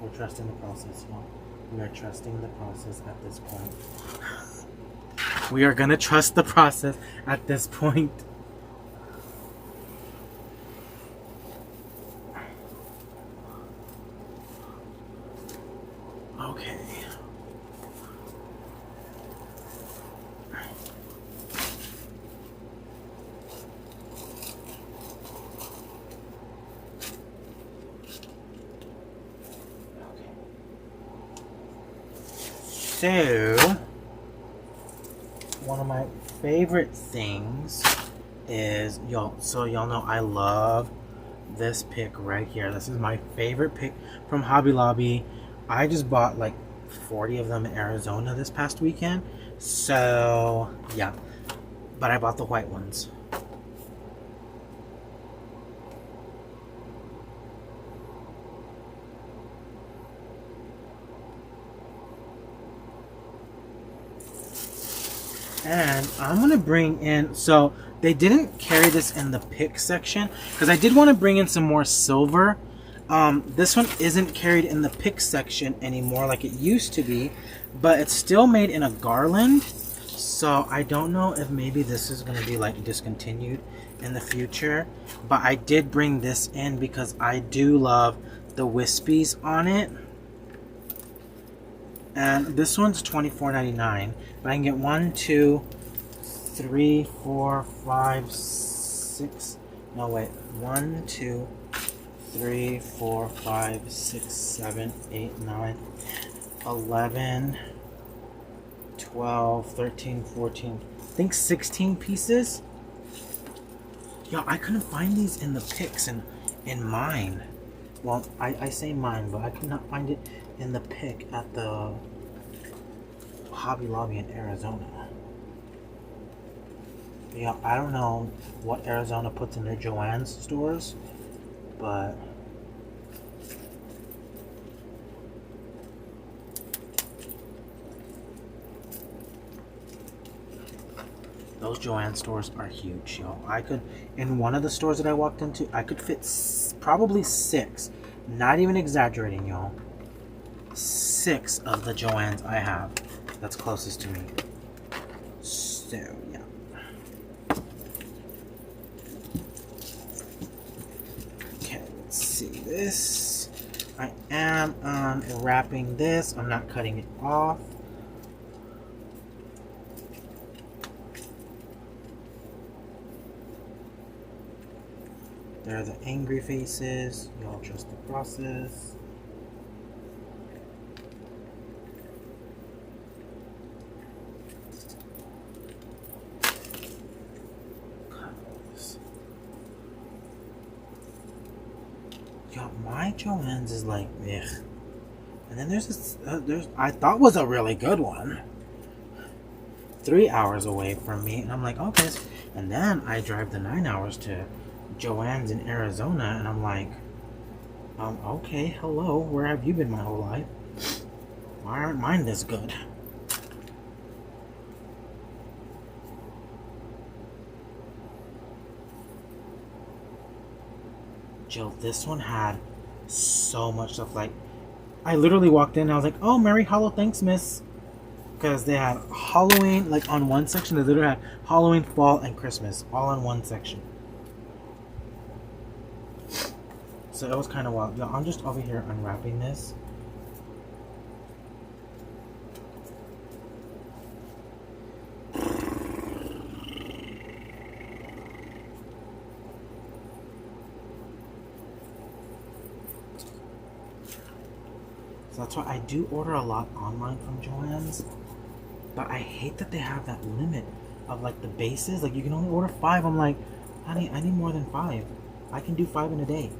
we're trusting the process, y'all. We are trusting the process at this point. We are gonna trust the process at this point. Okay. So, one of my favorite things is, y'all know I love this pick right here. This is my favorite pick from Hobby Lobby. I just bought like 40 of them in Arizona this past weekend. So, yeah. But I bought the white ones. And I'm going to bring in, so they didn't carry this in the pick section because I did want to bring in some more silver. This one isn't carried in the pick section anymore like it used to be, but it's still made in a garland. So I don't know if maybe this is going to be like discontinued in the future, but I did bring this in because I do love the wispies on it. And this one's $24.99, but I can get 1, 2, 3, 4, 5, 6. No, wait. 1, 2, 3, 4, 5, 6, 7, 8, 9, 11, 12, 13, 14. I think 16 pieces. Yo, I couldn't find these in the picks in mine. Well, I say mine, but I could not find it in the pick at the Hobby Lobby in Arizona. Yeah, I don't know what Arizona puts in their Joann's stores, but those Joann stores are huge, yo. I could, in one of the stores that I walked into, I could fit probably 6, not even exaggerating, y'all. 6 of the Joanns I have that's closest to me. So, yeah. Okay, let's see this. I am wrapping this. I'm not cutting it off. There are the angry faces. Y'all trust the process. Yo, my Joann's is like, ugh. And then there's this, I thought was a really good one. 3 hours away from me, and I'm like, okay. And then I drive the 9 hours to Joann's in Arizona, and I'm like, okay, hello, where have you been my whole life? Why aren't mine this good? Jill, this one had so much stuff. Like, I literally walked in and I was like, oh, Merry Hollow Thanks, miss. Because they had Halloween, like on one section, they literally had Halloween, Fall, and Christmas all in one section. So it was kind of wild. Yo, I'm just over here unwrapping this. So that's why I do order a lot online from Joann's. But I hate that they have that limit of like the bases. Like you can only order 5. I'm like, honey, I need more than 5. I can do 5 in a day.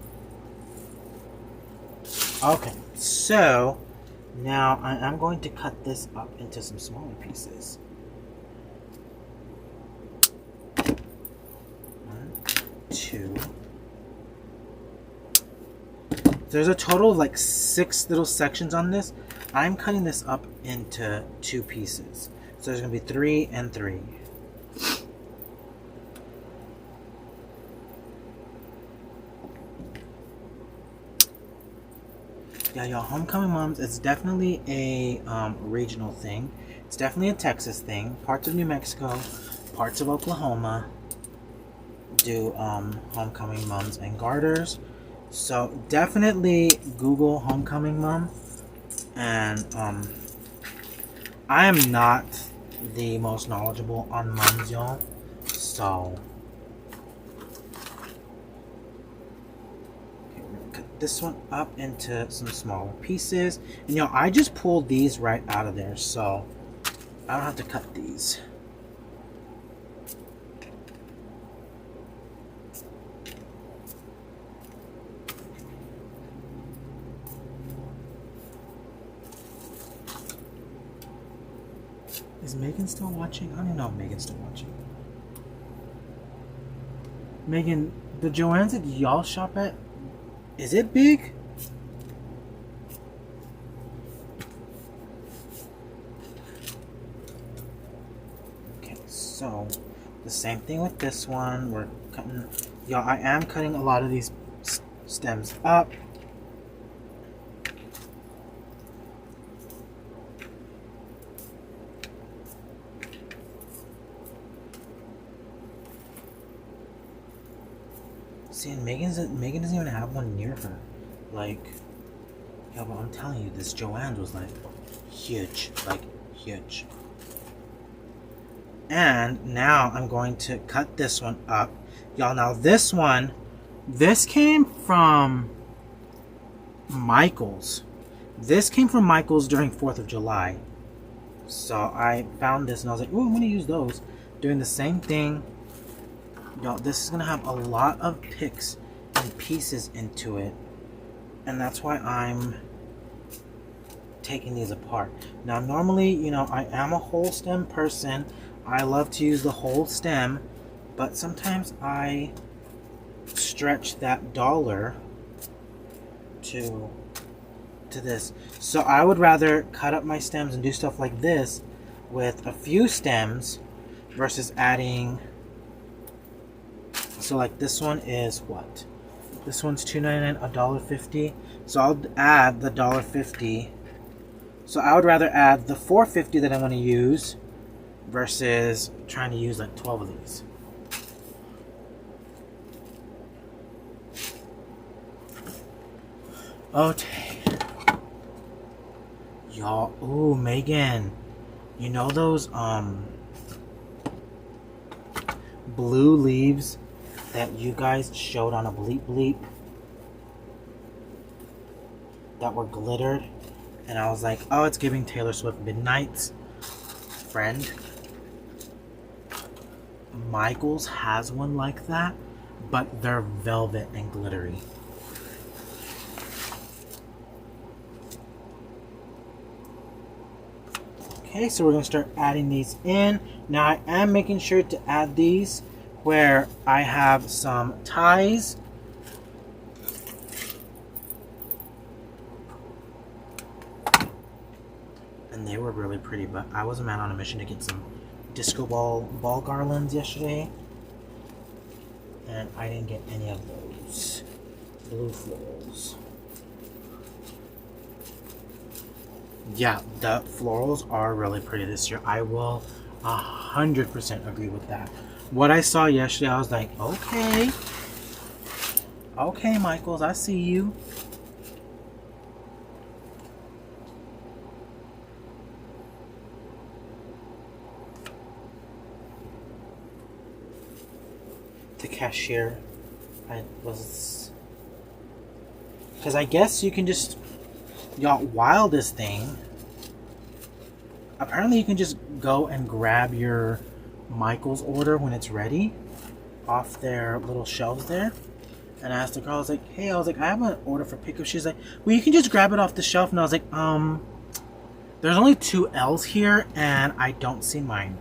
Okay, so now I'm going to cut this up into some smaller pieces. 1, 2. There's a total of like 6 little sections on this. I'm cutting this up into 2 pieces. So there's going to be 3 and 3. Yeah, y'all, Homecoming Moms, it's definitely a regional thing. It's definitely a Texas thing. Parts of New Mexico, parts of Oklahoma do Homecoming Moms and garters. So definitely Google Homecoming Mom. And I am not the most knowledgeable on moms, y'all. So okay, we're gonna cut this one up into some smaller pieces. And I just pulled these right out of there, so I don't have to cut these. Is Megan still watching? I don't even know if Megan's still watching. Megan, the Joann's that y'all shop at, is it big? Okay, so the same thing with this one. We're cutting, y'all, I am cutting a lot of these stems up. See, and Megan doesn't even have one near her. Like, yeah, but I'm telling you, this Joann's was like huge, huge. And now I'm going to cut this one up, y'all. Now this one, this came from Michael's. This came from Michael's during 4th of July. So I found this and I was like, ooh, I'm gonna use those. Doing the same thing. Y'all, this is gonna have a lot of picks and pieces into it, and that's why I'm taking these apart. Now normally, I am a whole stem person. I love to use the whole stem, but sometimes I stretch that dollar to this. So I would rather cut up my stems and do stuff like this with a few stems versus adding. So like this one is what? This one's $2.99, $1.50. So I'll add the $1.50. So I would rather add the $4.50 that I want to use versus trying to use like 12 of these. Okay. Y'all, ooh, Megan. You know those blue leaves that you guys showed on a bleep bleep that were glittered, and I was like, oh, it's giving Taylor Swift Midnights. Friend, Michael's has one like that, but they're velvet and glittery. Okay, so we're gonna start adding these in. Now I am making sure to add these where I have some ties. And they were really pretty, but I was a man on a mission to get some disco ball garlands yesterday, and I didn't get any of those blue florals. Yeah, the florals are really pretty this year. I will 100% agree with that. What I saw yesterday, I was like, okay. Okay, Michaels, I see you. The cashier, because I guess you can just, while this thing, apparently you can just go and grab your Michael's order when it's ready off their little shelves there. And I asked the girl, I was like, hey, I have an order for pickup. She's like, well, you can just grab it off the shelf. And I was like, there's only 2 L's here and I don't see mine.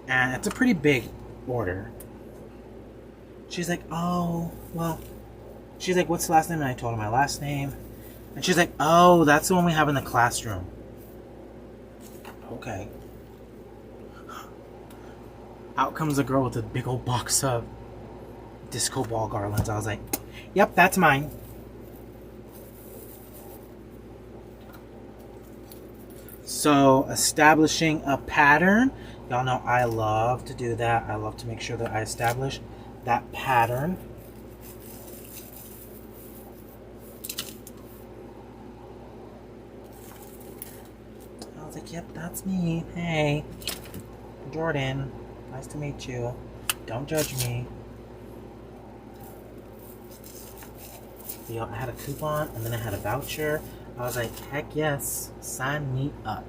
And it's a pretty big order. She's like, oh, well, she's like, what's the last name? And I told her my last name. And she's like, oh, that's the one we have in the classroom. Okay. Out comes a girl with a big old box of disco ball garlands. I was like, yep, that's mine. So, establishing a pattern. Y'all know I love to do that. I love to make sure that I establish that pattern. I was like, yep, that's me. Hey, Jordan. Nice to meet you. Don't judge me. You know, I had a coupon and then I had a voucher. I was like, heck yes, sign me up.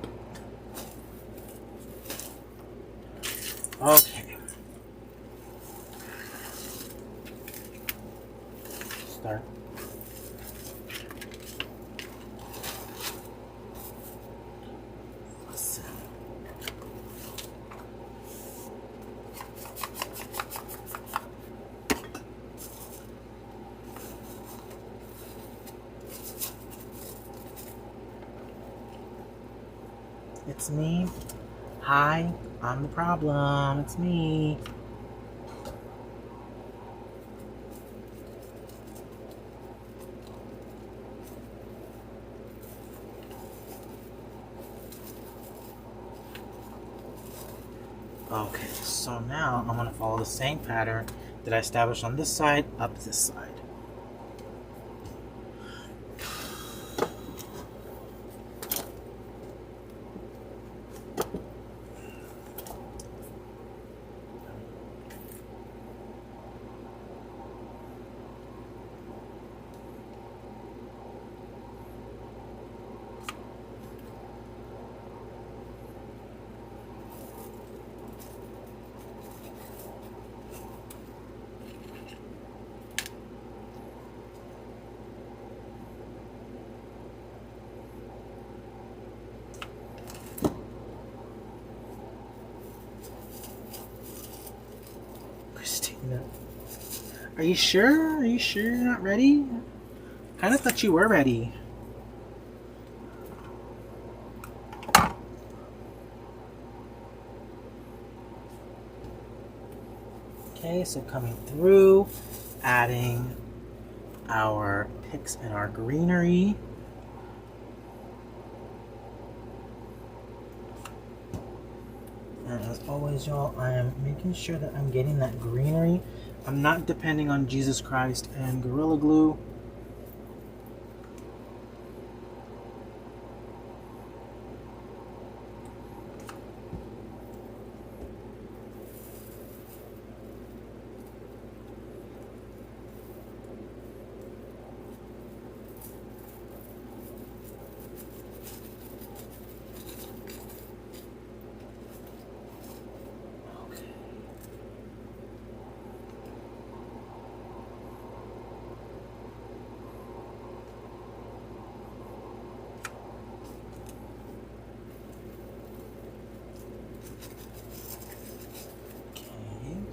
Okay. Start. Listen. It's me. Hi, I'm the problem. It's me. Okay, so now I'm going to follow the same pattern that I established on this side up this side. Are you sure? Are you sure you're not ready? Kind of thought you were ready. Okay, so coming through, adding our picks and our greenery. And as always, y'all, I am making sure that I'm getting that greenery. I'm not depending on Jesus Christ and Gorilla Glue.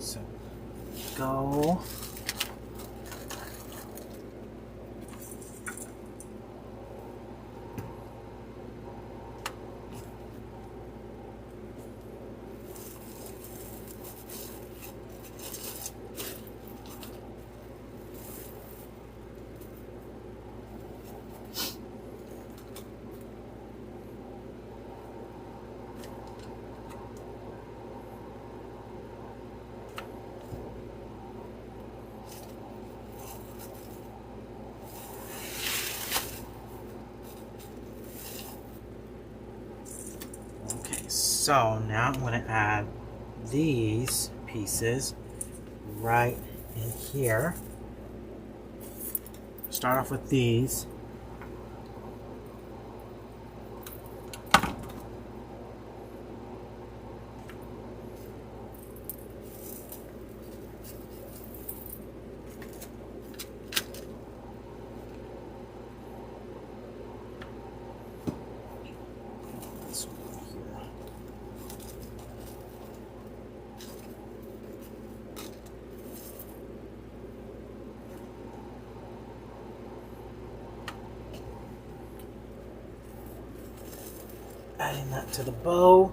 So go. So now I'm going to add these pieces right in here. Start off with these. Adding that to the bow.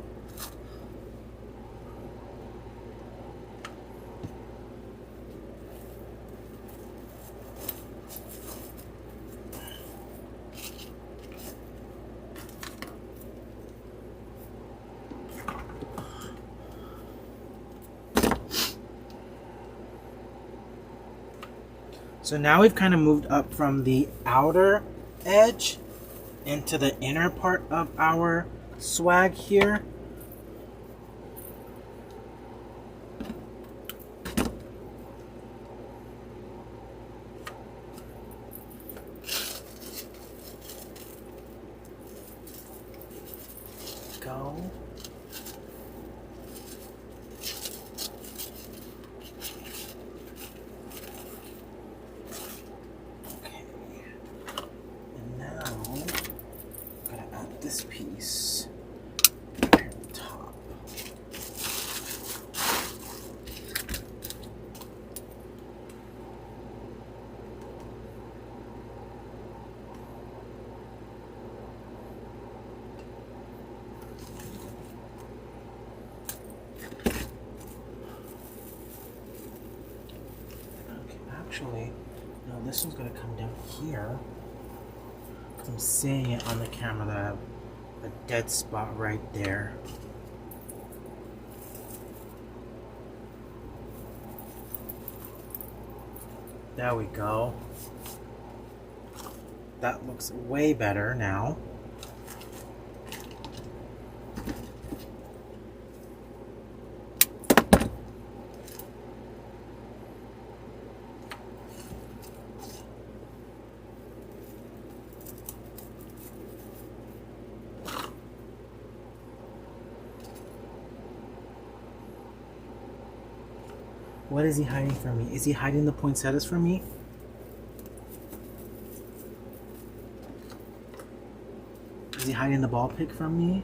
So now we've kind of moved up from the outer edge into the inner part of our swag here. Actually, no, this one's gonna come down here. I'm seeing it on the camera that I have a dead spot right there. There we go. That looks way better now. What is he hiding from me? Is he hiding the poinsettias from me? Is he hiding the ball pick from me?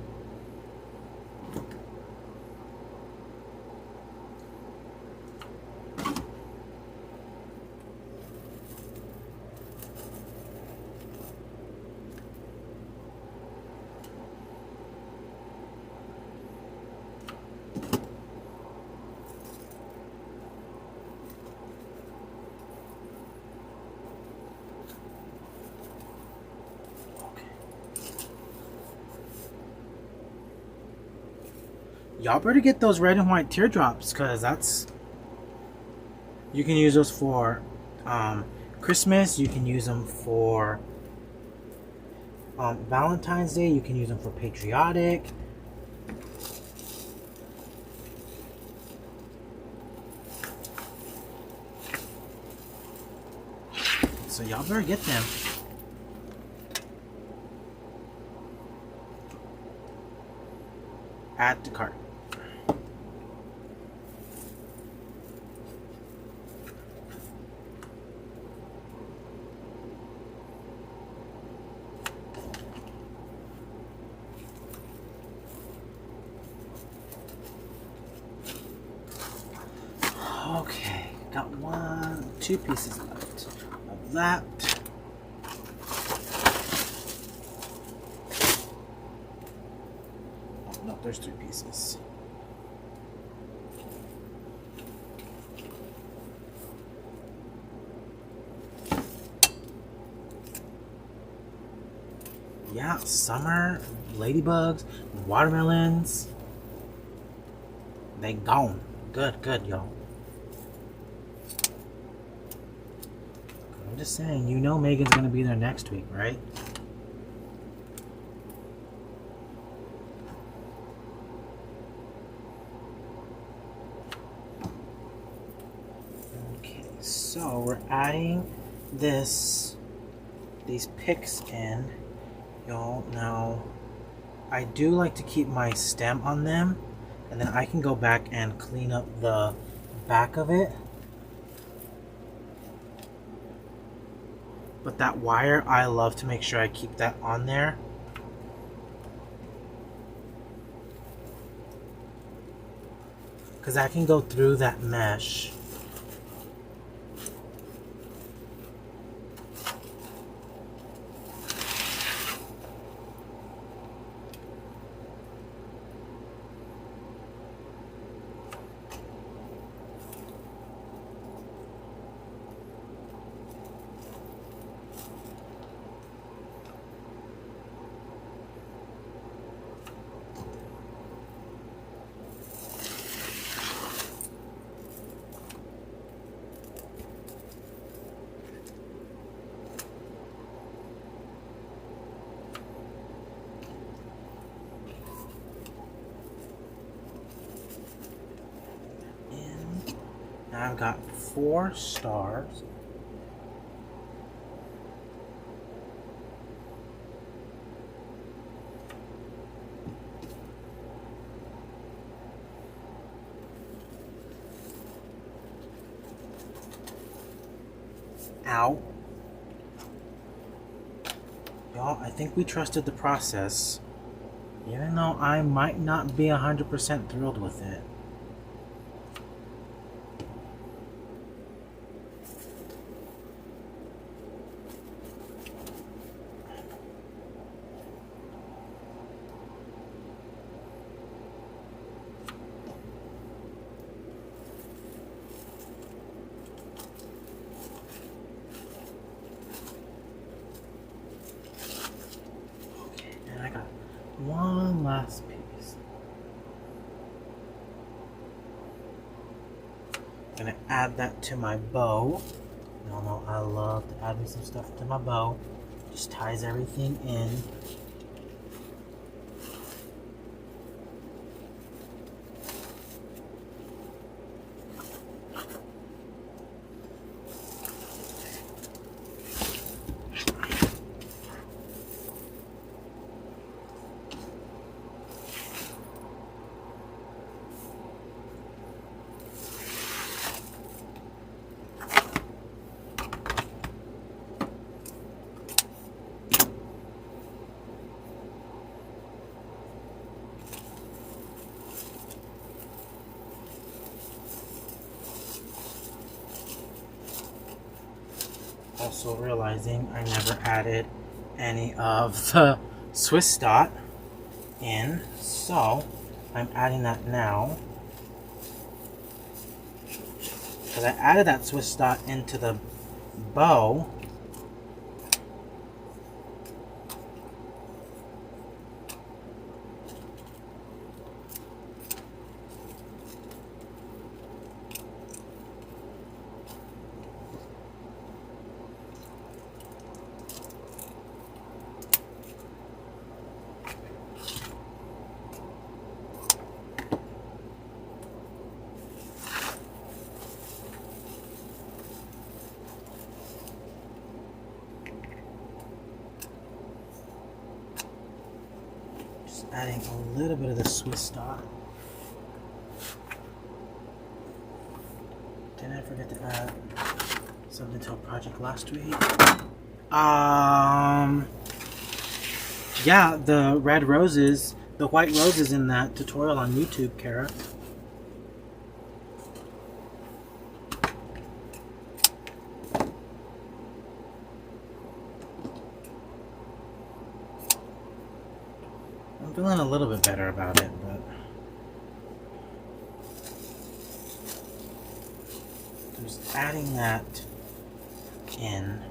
Y'all better get those red and white teardrops, because that's... You can use those for Christmas, you can use them for Valentine's Day, you can use them for patriotic. So y'all better get them. Add to cart. Okay, got two pieces left of that. Oh no, there's 3 pieces. Yeah, summer, ladybugs, watermelons. They gone. Good, y'all. I'm just saying, you know Megan's gonna be there next week, right? Okay, so we're adding these picks in, y'all. Now, I do like to keep my stem on them, and then I can go back and clean up the back of it. But that wire, I love to make sure I keep that on there. Because I can go through that mesh. Now I've got 4 stars. Ow. Y'all, I think we trusted the process, even though I might not be 100% thrilled with it. last piece. Gonna add that to my bow. Y'all know I love to add me some stuff to my bow. Just ties everything in. Also realizing I never added any of the Swiss dot in, so I'm adding that now. Because I added that Swiss dot into the bow. Adding a little bit of the Swiss dot. Didn't I forget to add something to a project last week? Yeah, the red roses, the white roses in that tutorial on YouTube, Kara. I'm feeling a little bit better about it, but just adding that in.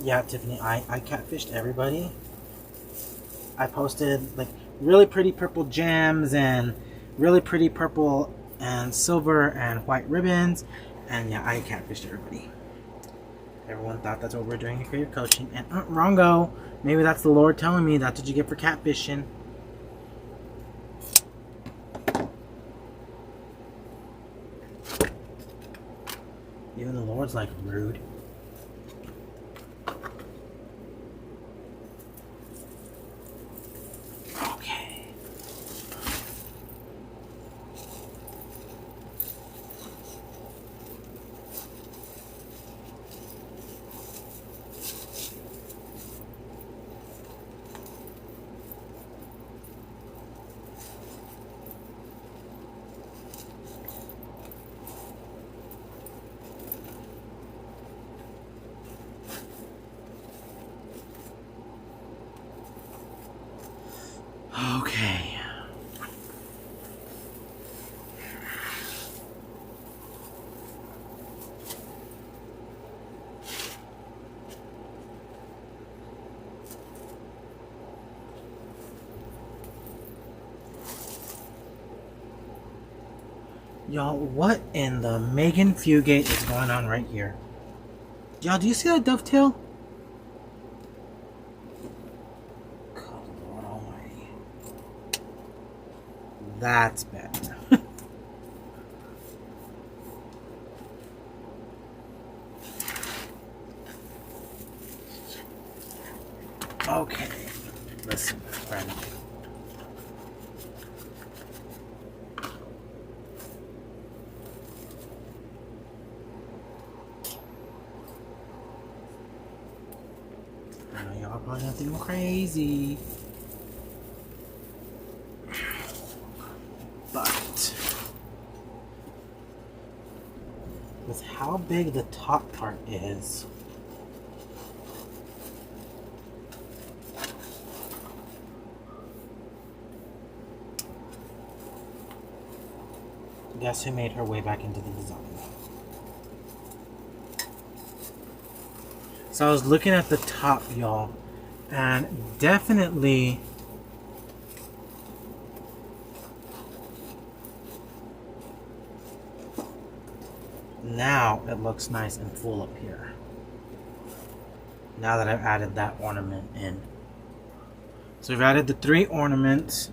Yeah, Tiffany, I catfished everybody. I posted like really pretty purple gems and really pretty purple and silver and white ribbons, and yeah, I catfished everybody. Everyone thought that's what we're doing in creative coaching, and wrongo. Maybe that's the Lord telling me that's what you get for catfishing. Even the Lord's like rude. Okay. Y'all, what in the Megan Fugate is going on right here? Y'all, do you see that dovetail? Good Lord Almighty. That's bad. Okay, listen, friend. I know y'all probably gonna think I'm crazy, but with how big the top part is, guess who made her way back into the design? So I was looking at the top, y'all, and definitely now it looks nice and full up here. Now that I've added that ornament in. So we've added the 3 ornaments.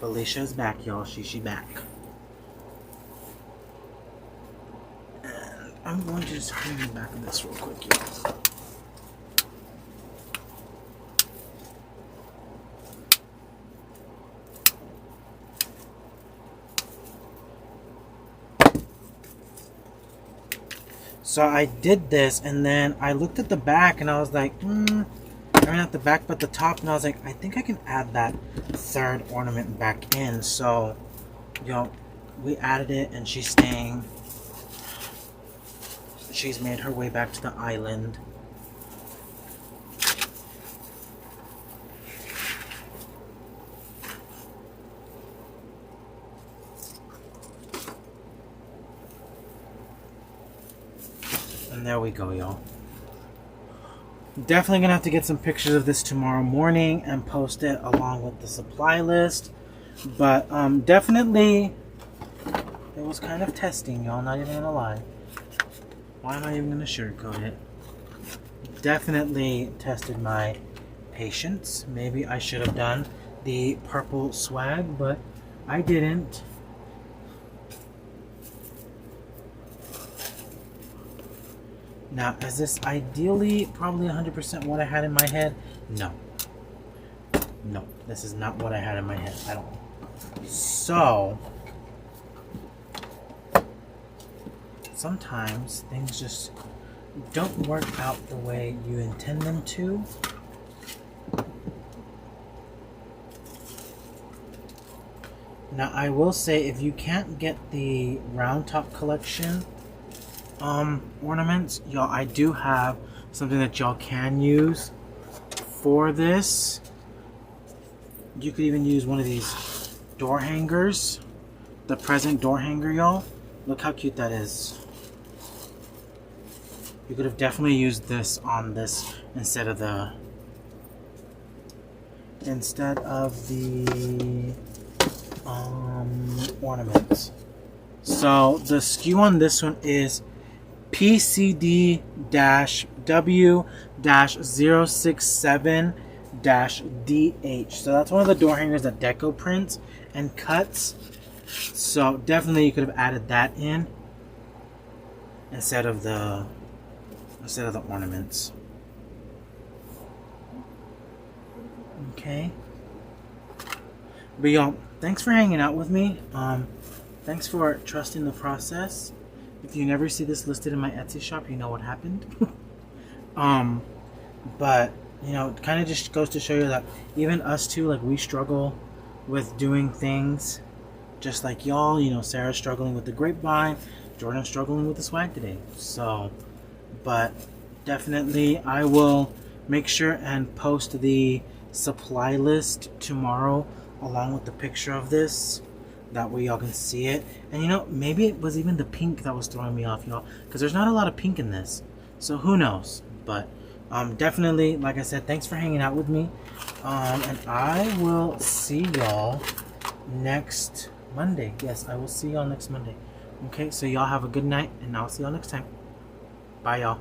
Felicia's back, y'all. She back. And I'm going to just clean the back of this real quick, y'all. So I did this, and then I looked at the back, and I was like, I mean not the back, but the top, and I was like, I think I can add that 3rd ornament back in. So, we added it, and she's staying. She's made her way back to the island. And there we go, y'all. Definitely gonna have to get some pictures of this tomorrow morning and post it along with the supply list. But definitely it was kind of testing, y'all, not even gonna lie. Why am I even gonna sugarcoat it? Definitely tested my patience. Maybe I should have done the purple swag, but I didn't. Now, is this ideally probably 100% what I had in my head? No. No, this is not what I had in my head at all. So, sometimes things just don't work out the way you intend them to. Now, I will say, if you can't get the Roundtop Collection ornaments, y'all, I do have something that y'all can use for this. You could even use one of these door hangers, the present door hanger, y'all. Look how cute that is. You could have definitely used this on this instead of the ornaments. So the SKU on this one is PCD-W-067-DH. So that's one of the door hangers that Deco prints and cuts. So definitely you could have added that in instead of the ornaments. Okay. But y'all, thanks for hanging out with me. Thanks for trusting the process. If you never see this listed in my Etsy shop, you know what happened. But, you know, it kind of just goes to show you that even us two, like, we struggle with doing things just like y'all. You know, Sarah's struggling with the grapevine, Jordan's struggling with the swag today. So, but definitely I will make sure and post the supply list tomorrow along with the picture of this. That way y'all can see it. And you know, maybe it was even the pink that was throwing me off, y'all, because there's not a lot of pink in this, so who knows. But definitely, like I said, thanks for hanging out with me, and I will see y'all next Monday. Yes, I will see y'all next Monday. Okay, so y'all have a good night, and I'll see y'all next time. Bye, y'all.